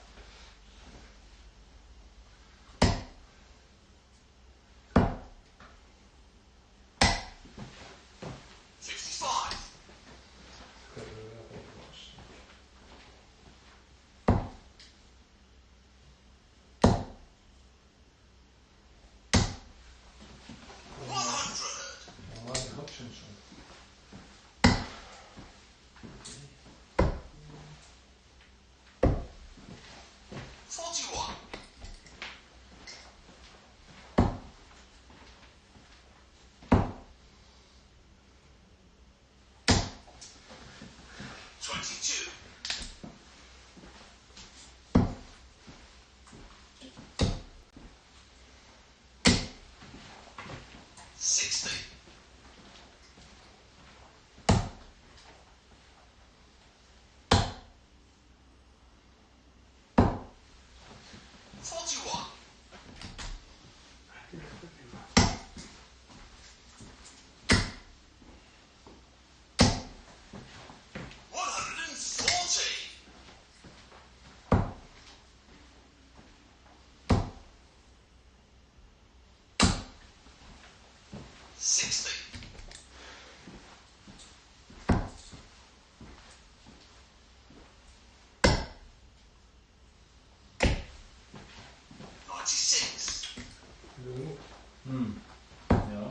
Já.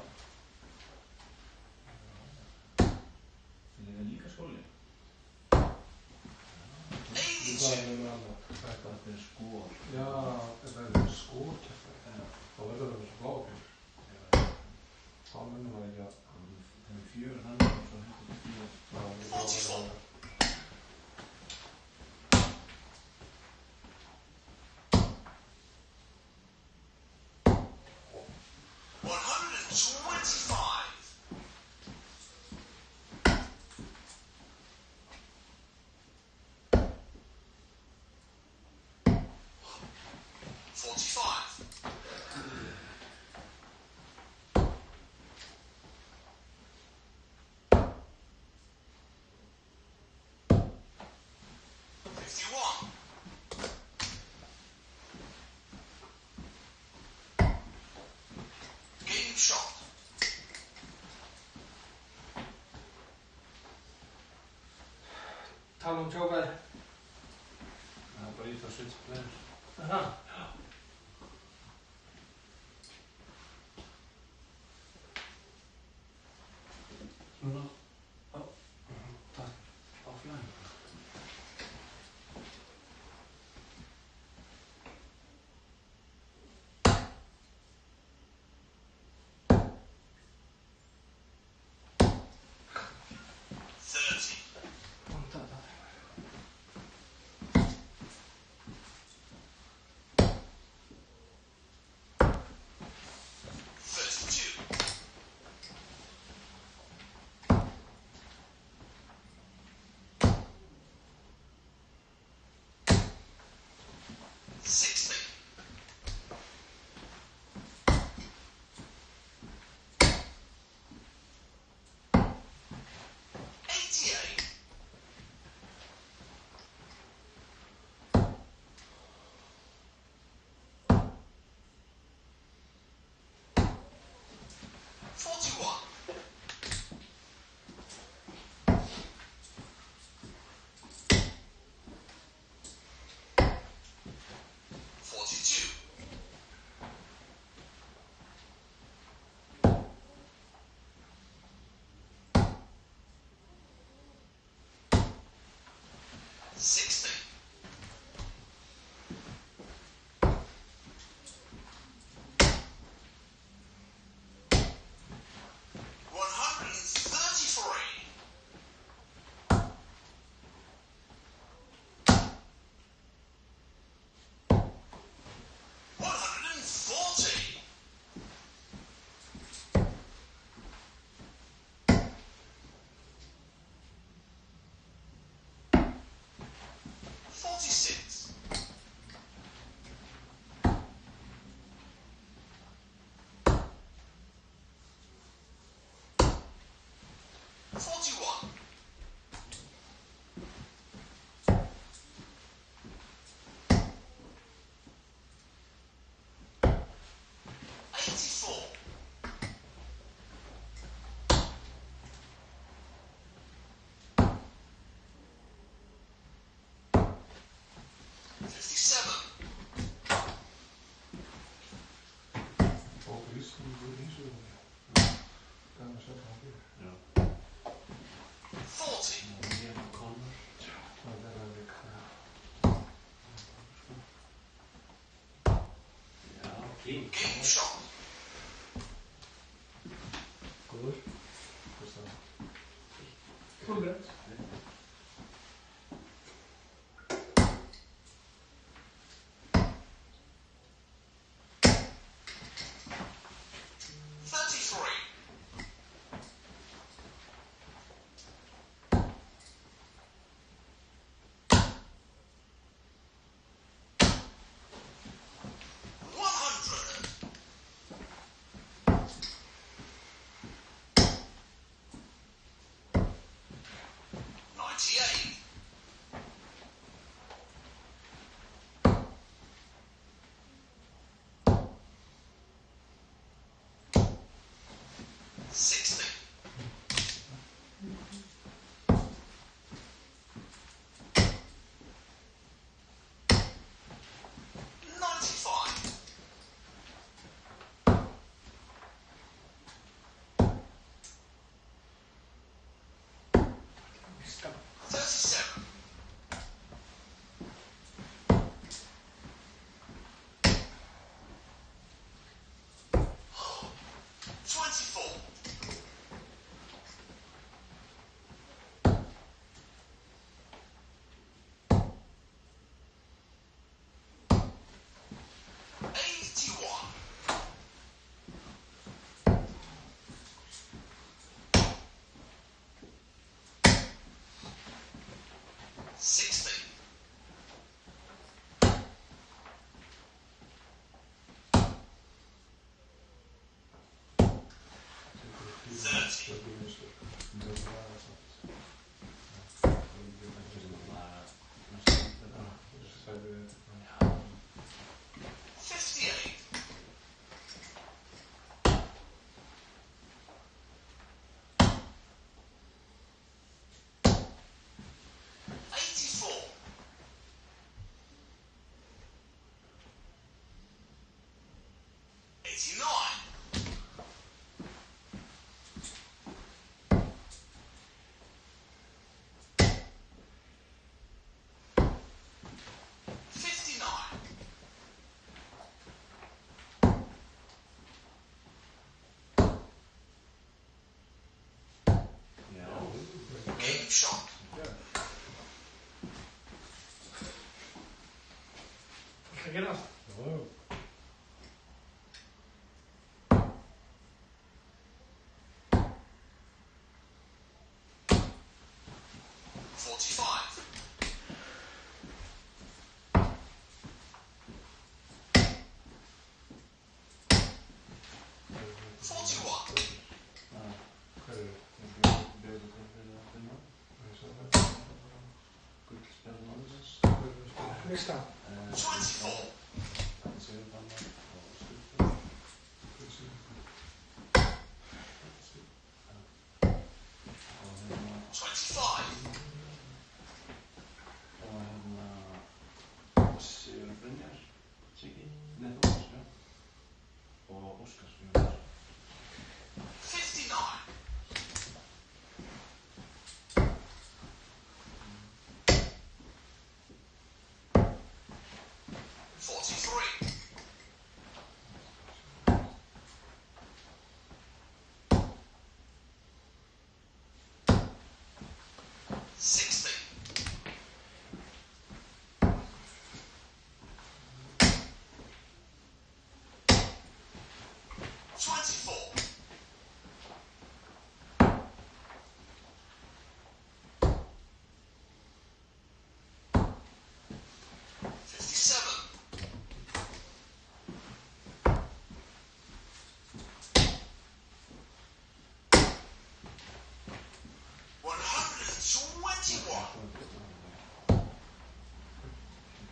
Vil ég líka skóli? Þetta er skól. Já, þetta er skórkjafta. Þá verður þetta svo blákjör. Þá munum það ekki að... Það er 4 þannig og svo hendur þetta 4. Tala tjókaði. Það er bara í það switch player. Aha. Núna. Já. Takk. Offline. Game shot. Góður. Fyrst að. Congrats. að gerast. Jú. 45. 41. Hver eru? Björgur fyrir að finna. Ég sá þetta. Gullspjall mannsins. Hver eru spilað? Lista. 24. Það séu bannar og skuldspjall. Og 25. Sigur Brynjar, Siggi, Nettóls, já. Og Óskars Björgur. 59. 43. 60. 24. 57.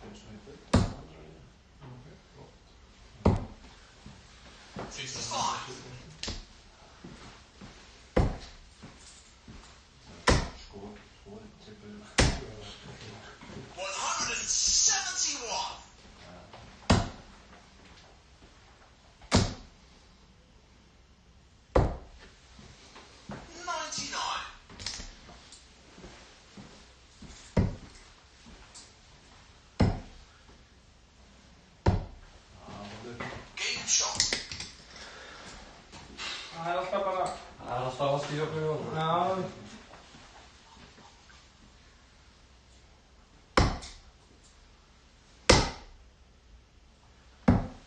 121. 55. Skor, tilbúið. 171. 99. 'Game shot. Það er alltaf bara... Það er alltaf allt í okkur og... Já.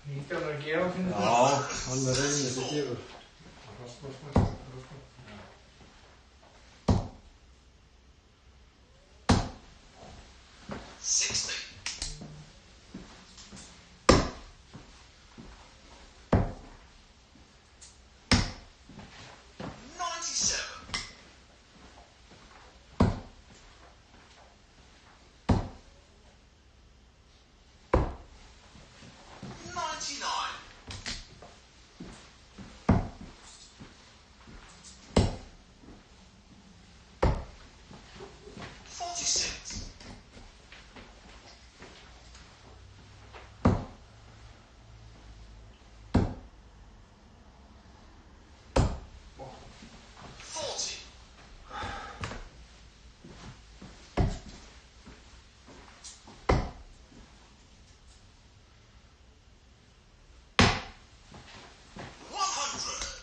Nýtjálfur að gefa fyrir þetta. Hann er reynið til gefur. Rastvarsmæst. 60. 97. 99. 46. 40. 100. 100. 44. 140.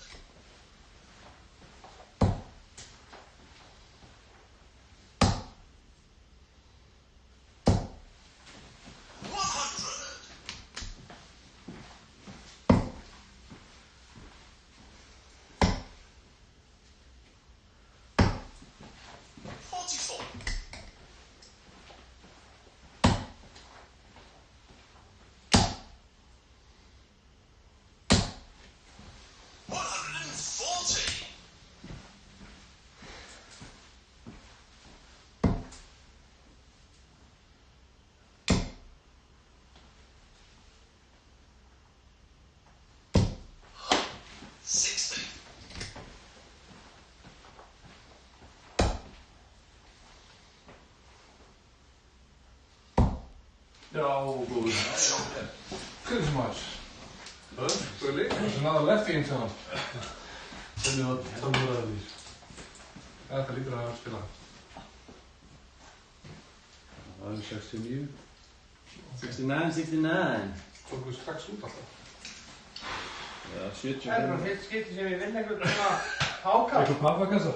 60. Já, góður. Good as much. Really? There's another lefty in town. Hvernig var það því? Þetta lítur að hafa spilað. Það er 69. 69. Tók við strax út alltaf. Já, Það er bara 75. fyrst skipti sem ég vinn einhvern svona hákall. Eitthvað pappakassa?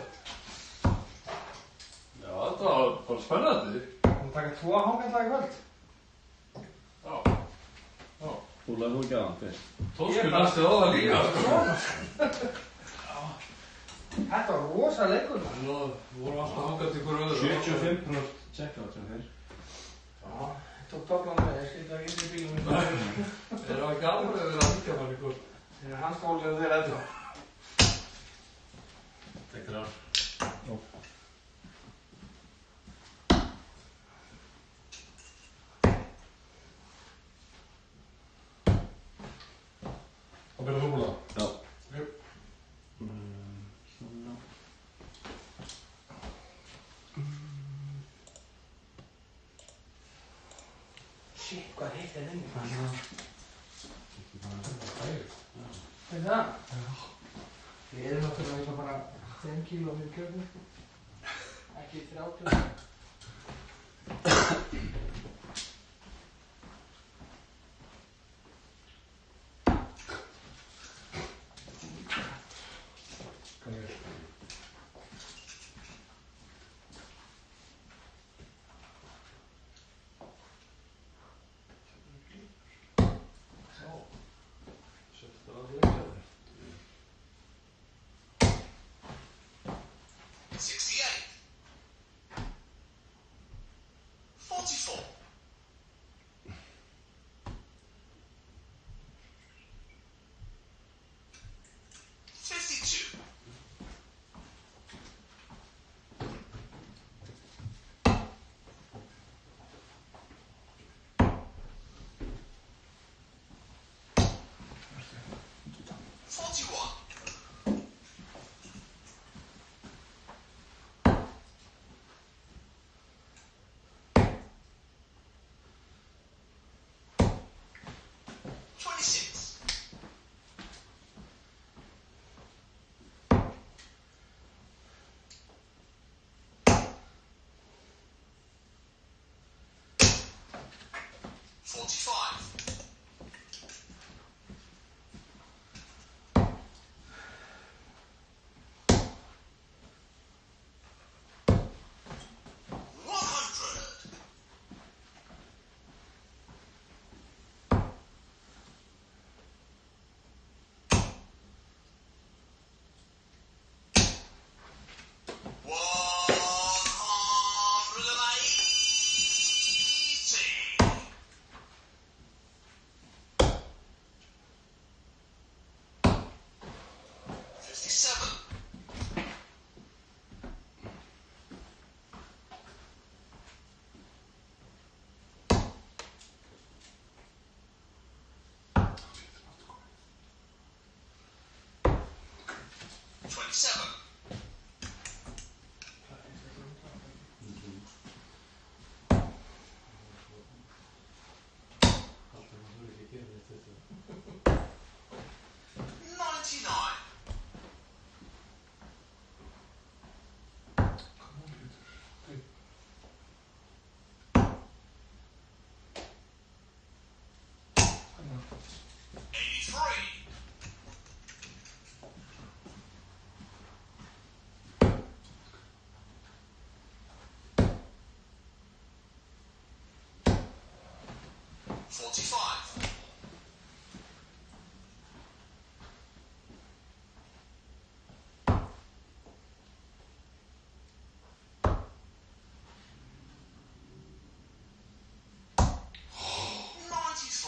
Já, þetta var bara spennandi. Hún taka 2 hákalla í kvöld. Já. Búlaði þú ekki á hann fyrst? Tósku næstu á það líka. Þetta var rosa leikur. Nú vorum alltaf hangað til hverju öðru. 75% checkout sem fyrr. Já, tók toplan með, ég skildi ekki inn í bílum í bæðum. Er það ekki alveg að vera að hengja mann í hvort? Það er hans fólk þegar þeir ennþá. Tekir af. Það byrjar þú búið Já. Jú. Svona. Shit, hvað heitir henni? Ekki bara þetta hægir. Er það? Já. Við erum náttúrulega eitthvað bara 5 kíló fyrir kjöfni. Ekki 30. Hvað er? Settu það að leggja þér. 68. 44. 52. 41. 26. 45. 100. 180. 57. 27. 99. 83. 45. 93.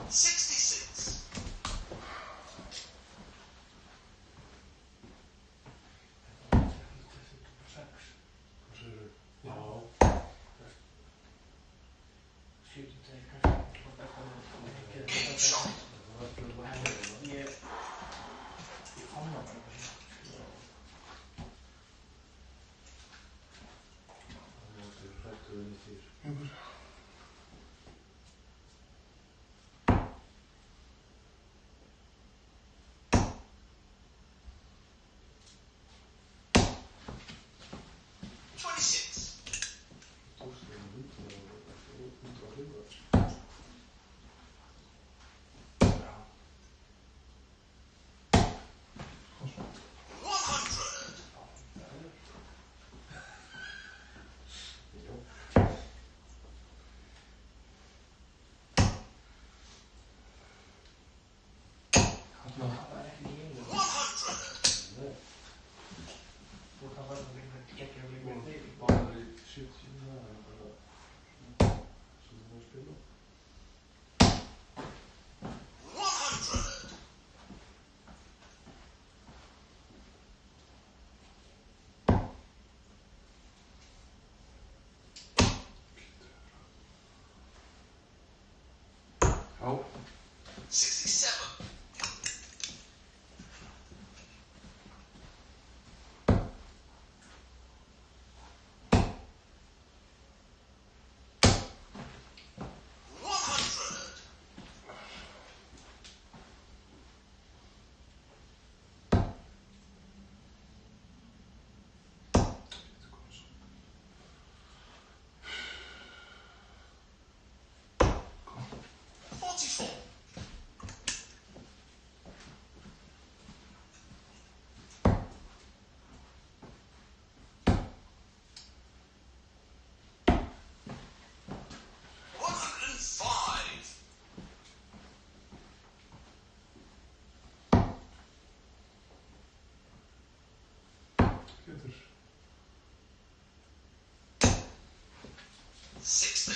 66. 72 Game shot. Ég fann það bara. Já. 67. Pétur. 60.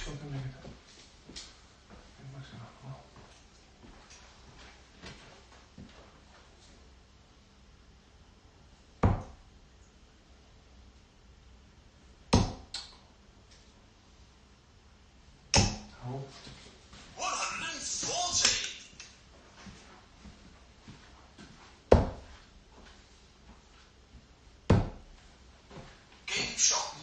Klokkan er ekki. Ég maður sér það. Já. 140. Game shot.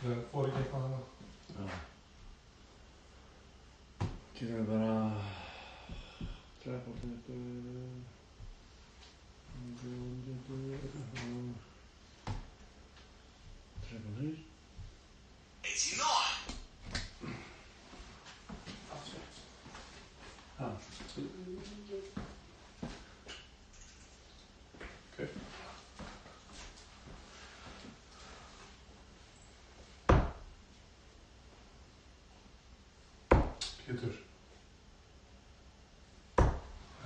Það fór ekki eitthvað hana. Já. Getum við bara trefla þetta trefla þér 89. Já. Pétur.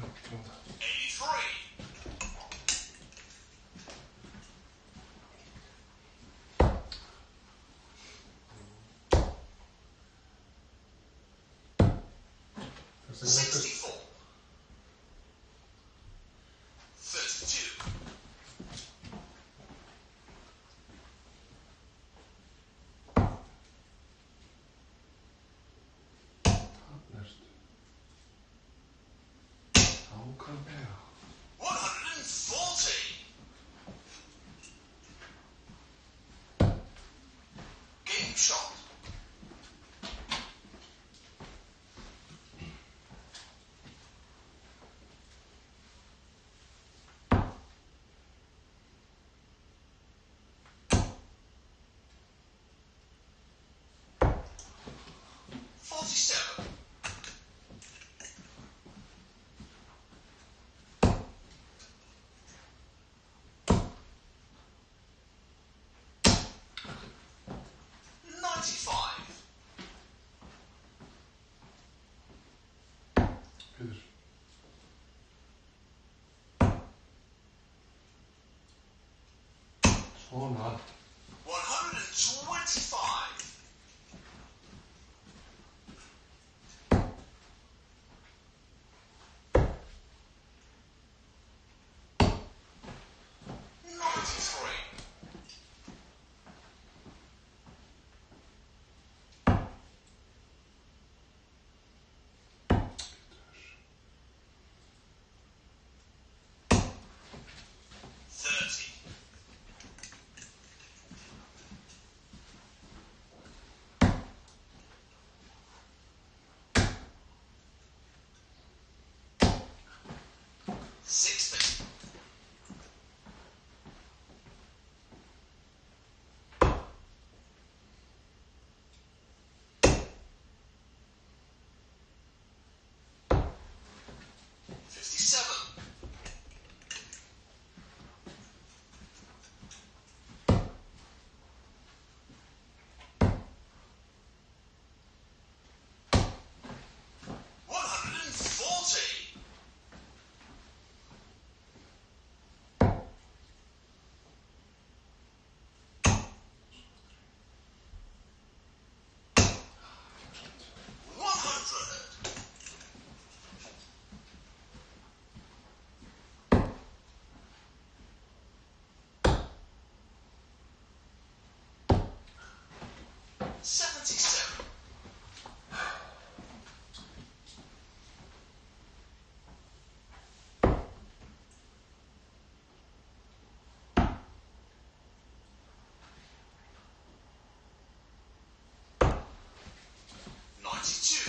83. Þessi greiðist. 64. 32. Næst. Ákvæmlega. 140. Game shot. Svona. 125. 93. 30. 60. 57. 140. 100. 77. 92. 80.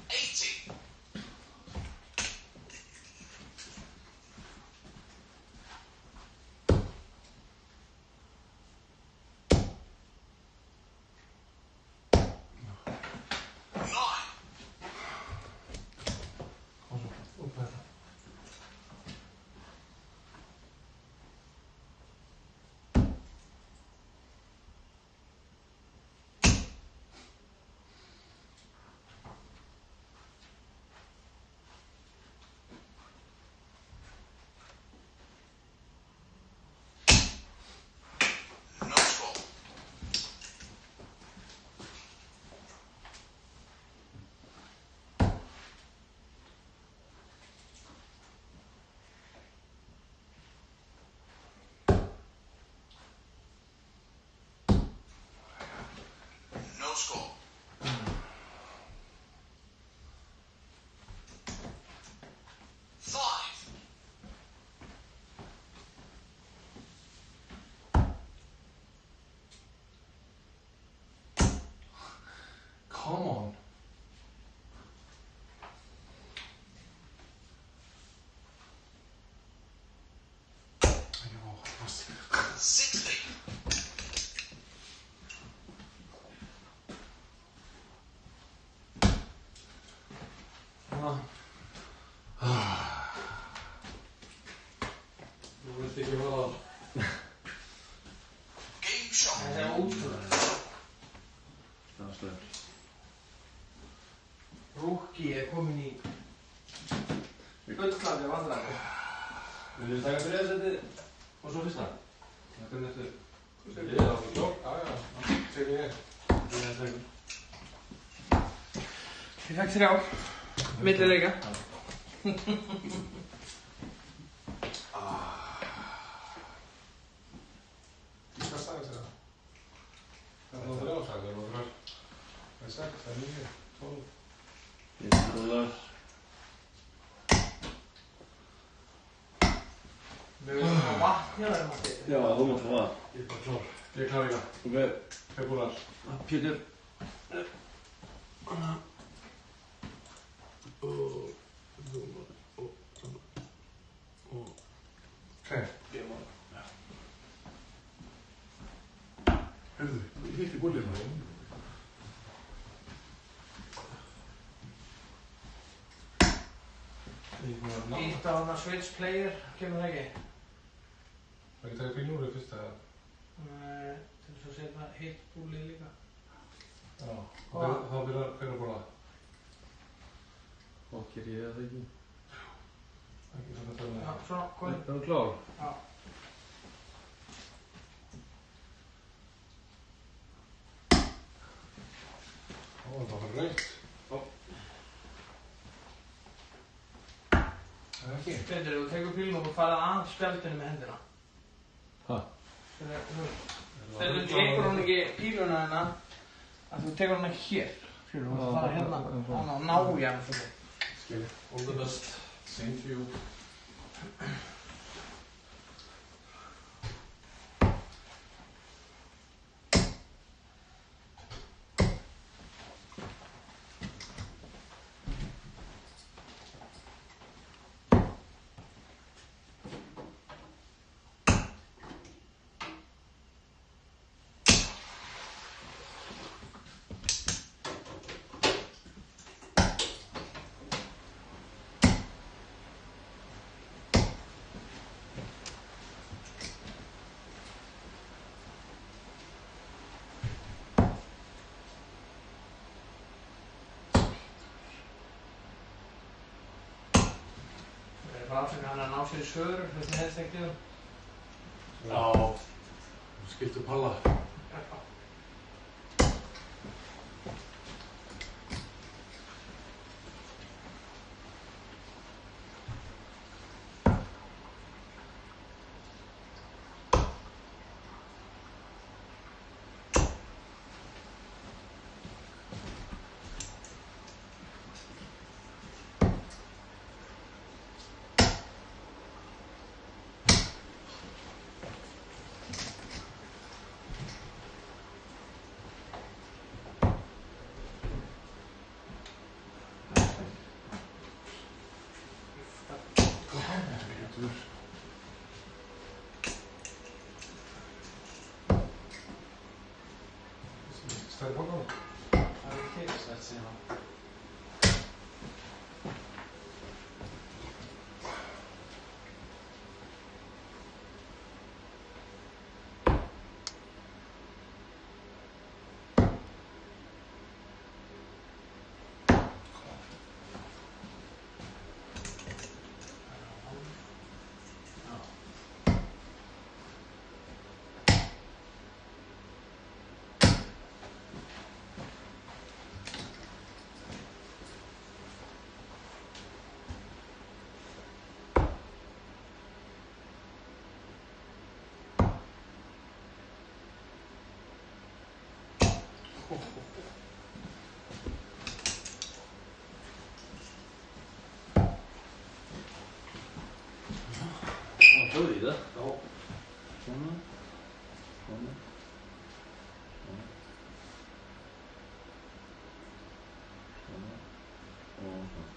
80. 9. Upp með það. 60. Þú vilt ekki fara að... Game shot. Það er ótrúlega. Það var stöður. Rúkki er komin í fullklandi vandræði. Viljum við taka fyrir þetta og svo fyrsta? Þetta er nættu... Ég er alveg klokk. Já. Segir ég. Það er þetta. Ég fekk 3. Millileika. Hvað sagði það? Það var 3 sagði það var 3. Það er 6, það er 9, 12. Ég er stólar. Við erum á vatn hjá þér, Matti. Já, þú mátt fá það. Ég er bara klár. Ég er klár líka. Ok. Ég er búinn að... Pétur. Ok. Herðu, ég hitti bólina. Ítt á hana Switch player, kemur það ekki? Það ekki taka bílnúr í fyrst eða? Til þess að setja hitt búlið líka. Já. Þá byrjar hver að borða? Og ger ég það ekki? Ekki svona að tala. Já, svona, hvað? Það klár? Já. Ó, það var rautt. Það ekki. Petur, ef þú tekur pílnum og farað að spjaldinu með hendina. Ha? Þegar þú tekur hún ekki píluna hérna, að þú tekur hún ekki hér. Fyrir þú fara hérna, hann á ná í hann fyrir. Skilji. All the best. Same to you. Það er afsaka hann að ná sér í sögur, þetta helst ekki um. Já. Skiltu palla. Stærri borgar? Það er ekki til, þetta sé hann. Það hljóði í það. Já. Svona. Svona. Svona. Svona. Og svona.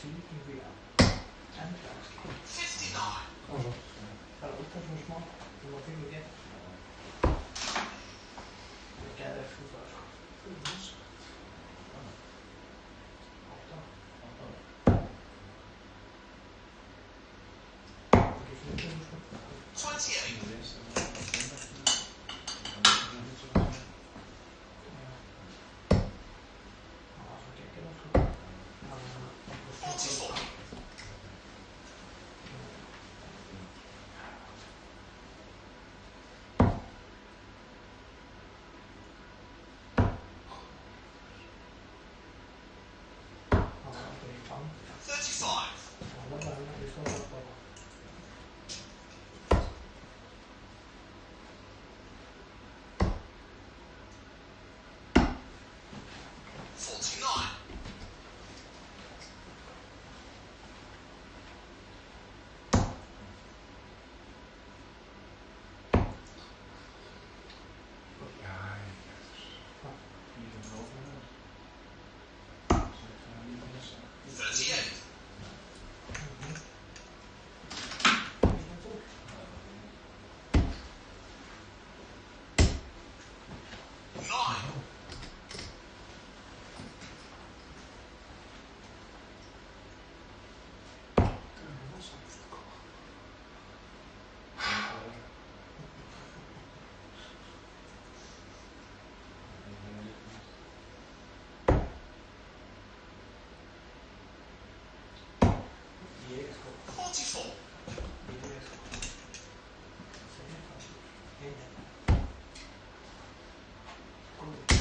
svíking við að enda að skilja. 59. Það er út af svona smá, þú maður fyrir að geta. Það er geðið fyrir það, sko. Átta. Ekki fyrir það, sko. 28. Það var svo geggið það, sko. Það var 44. Það var aldrei í band. 35. Það var alveg í stóra bara. Ég er sko, 44. ég er sko. Segir það, heiminn. Góður.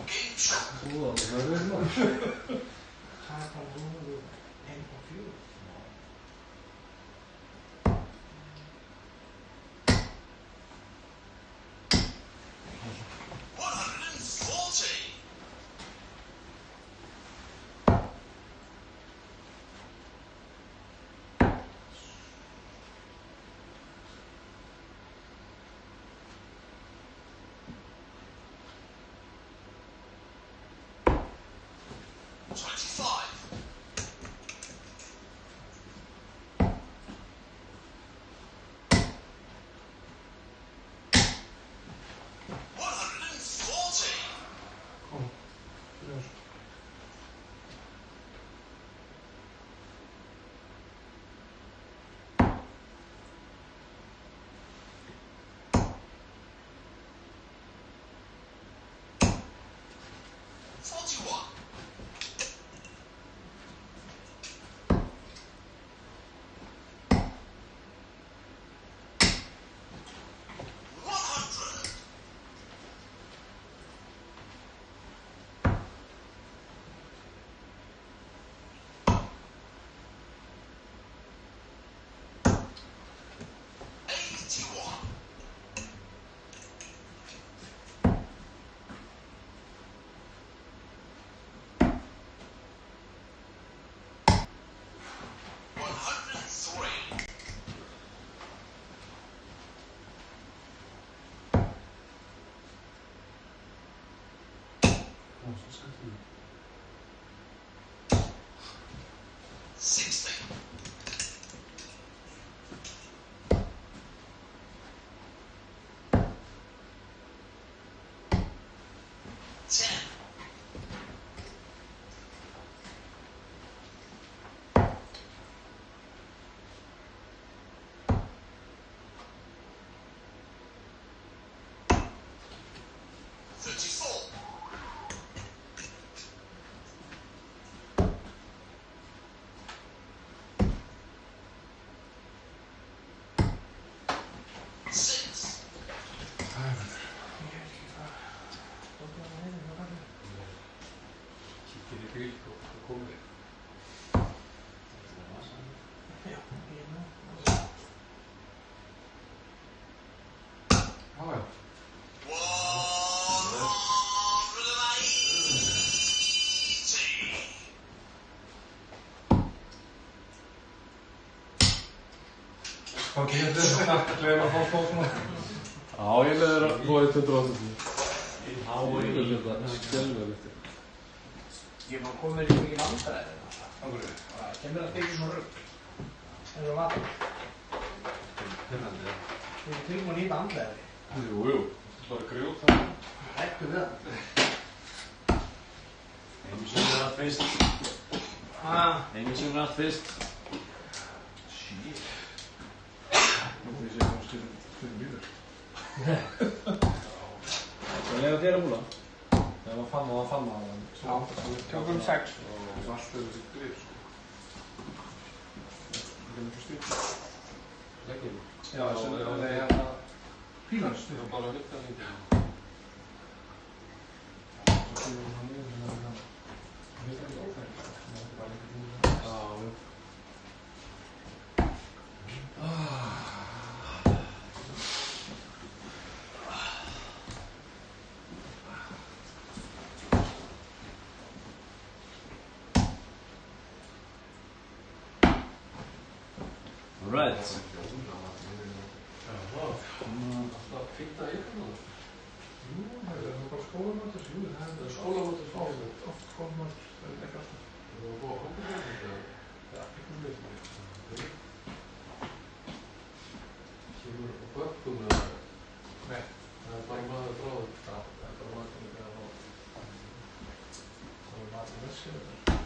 Game shot. Það er bara númer 1.4. Hvað getur þetta gleym að fá svona? Já, ég leður að búa 180. Há og í. Skelvelegt. Ég er bara komið í mikið vandræði alltaf. Okkur. Það kemur alltaf ekki svona rugg. Það er vatn. Finnandi, já. Þú er tilbúin í vandræði. Jú. Bara grjót það. Hættu við það. Einu sinni allt fyrst. Einu sinni allt fyrst. Shit. Nú fyrir ég að stundum líður. Hvað lega þér að múla? Þegar maður fann það. Já, tökum 6. Og allt þessi grip, sko. Það er mjög stýrt. Leggjum. Já, þessi er hérna pílan Það stýrt. er bara að hutta lítið. Svo kemur hann niður hérna. Það er ekki óþægilegt. Það er bara einhvern veginn. Já. Alright. Alltaf fínt að ykkur núna. Jú, það er bara skólamötur. Jú, það er Skólamótur frá. oft skólamötur. Það er ekki alltaf. Það var búið að koma til þetta. Já, ekki mjög. Kemur á bökkum eða. Nei. Það er bara maður bráður. Já, það er bara matur með það. Það er matur með sér þetta.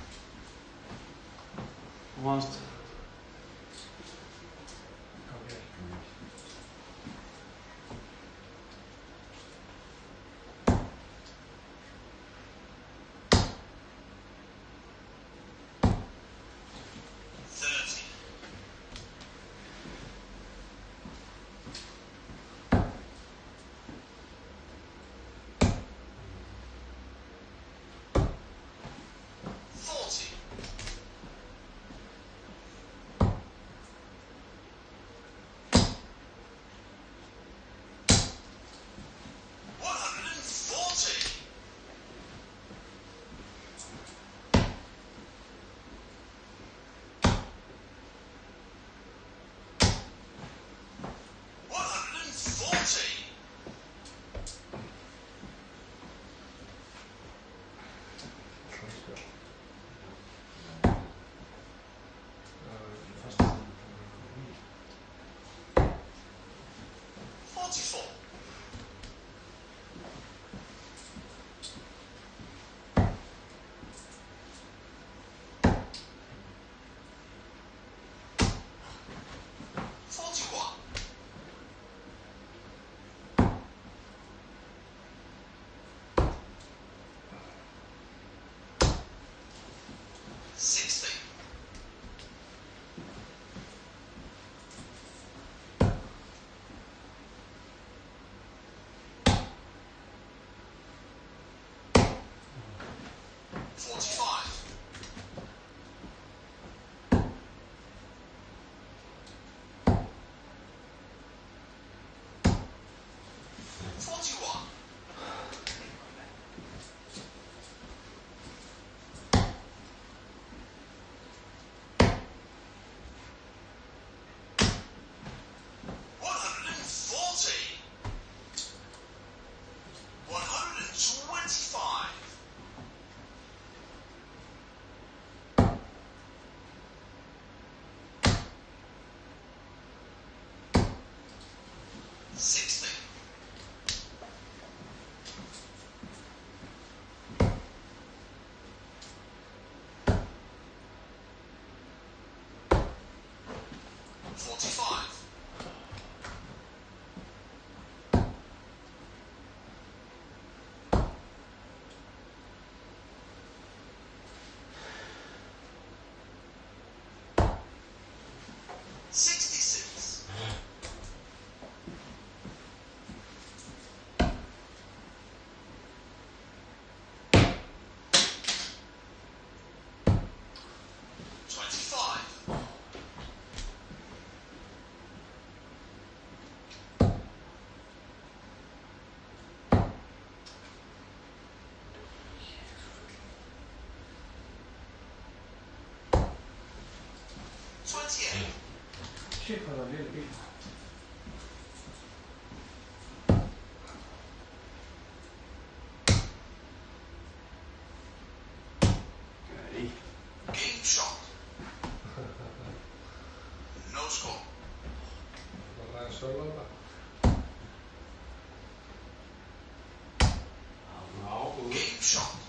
Og vannst? Ok. Shit, hvað það er bíl. sölu þetta. Já, Game shot.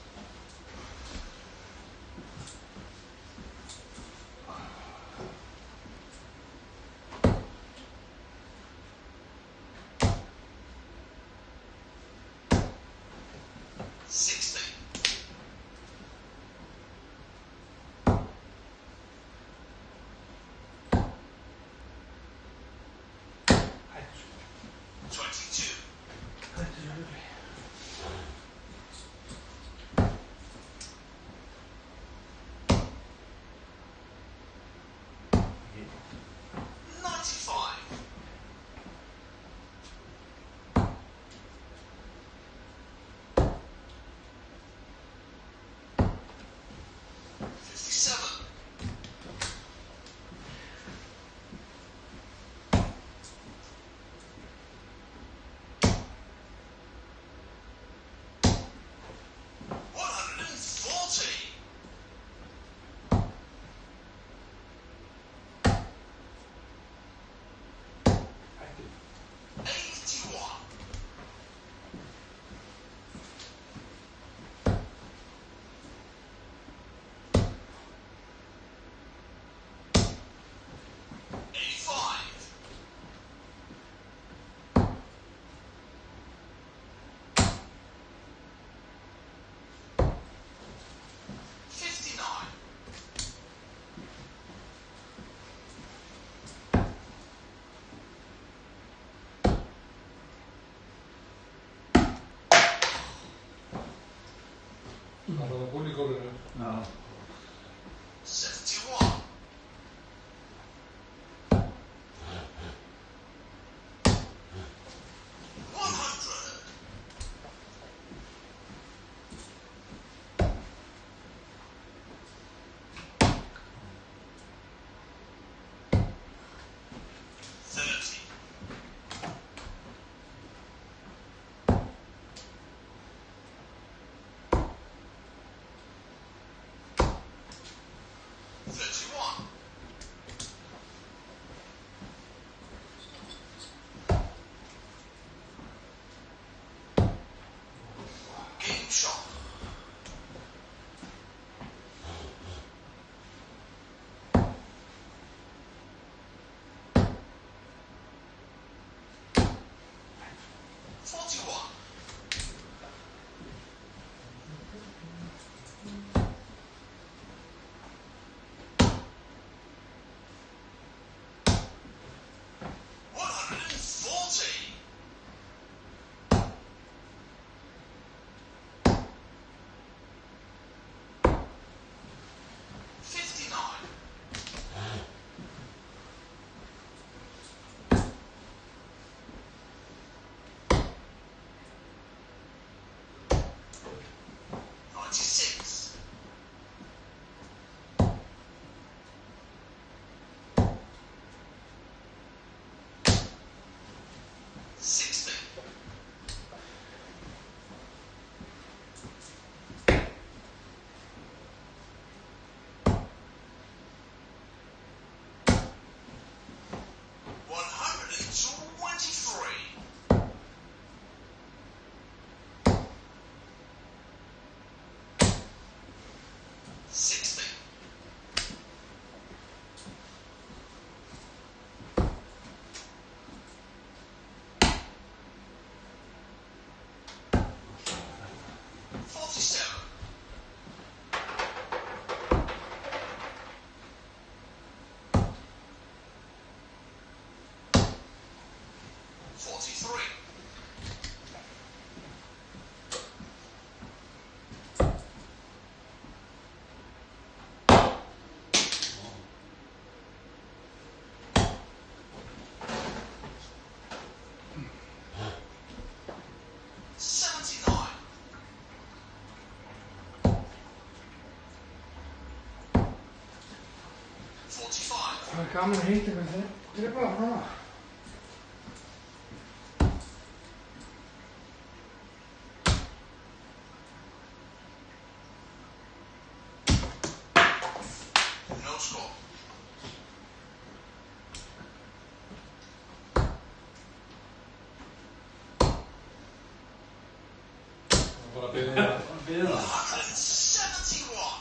Það var það búin í gólfinu. Já. 71. Game shot. Það er gaman að hitta ykkur þegar. Þetta er bara hana. No score. Bara byrja það. Við það. 171.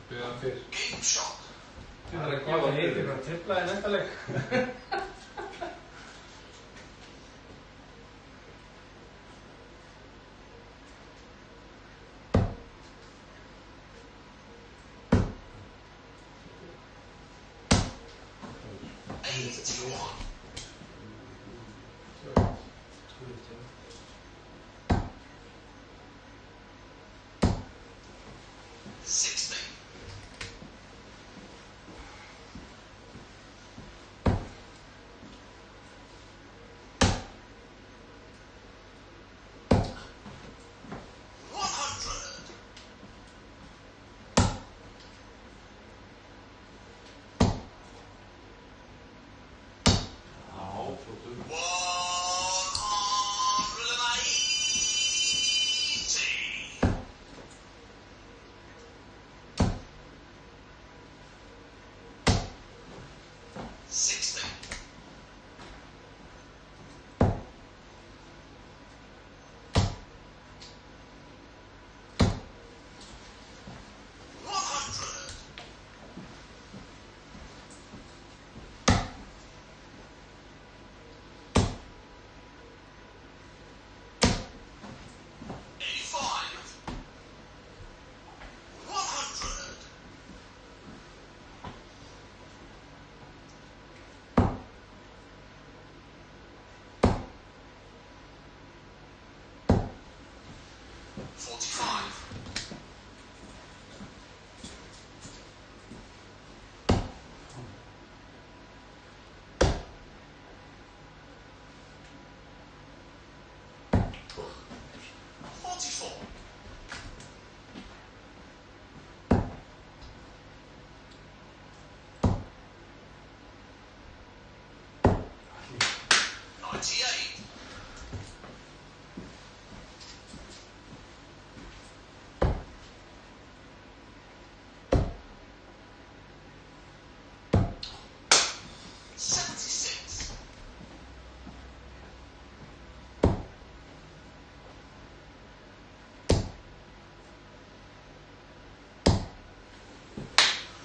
Byrja það fyrr. Game shot. Það er gott að heiti hvað tripla í næsta leik.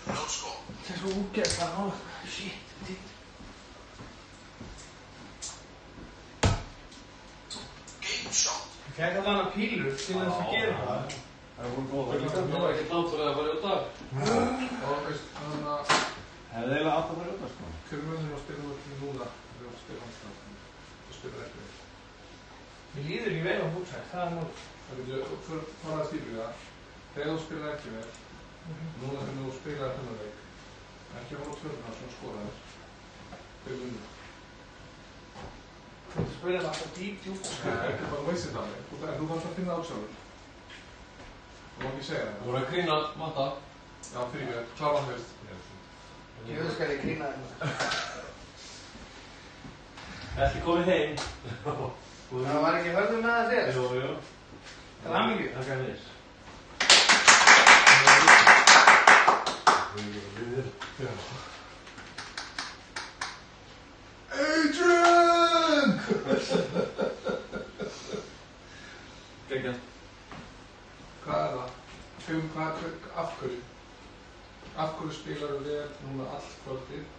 Það er svo útgæð bara á það. Shit, títt. Game shot. Ég fekk allan að pílu til þess að gera það. Það voru góða. Það var ekki langt fyrir að fara í dag. Og veist, þannig að Hefði eiginlega átt að fara út af sko. hverju munum að spila út núna þegar við spila hans það. Það spila ekki við. Mér líður ekki vel á búksæk, það er mál. Það getur farað að stílu það. Þegar þú spila ekki vel, núna þegar þú spilaði þennan leik, ekki að hóra tvörna sem skoraðir, þeir munum. Þú ert að spila alltaf djúpt. Ekki bara veist það leik, en þú þarfst að finna átsjálfur. Þú má ekki segja Þú það. voru að grína matta. Já, fyrir ekki, klára hann veist. Ég skal ég grína þér. Ertu komið heim? Það var ekki hörðum með það sér. Jú. Til hamingju. Takk að þér. Adrian! Geggjað. Hvað er það? Af hverju? Af hverju spilar við núna allt kvöldið?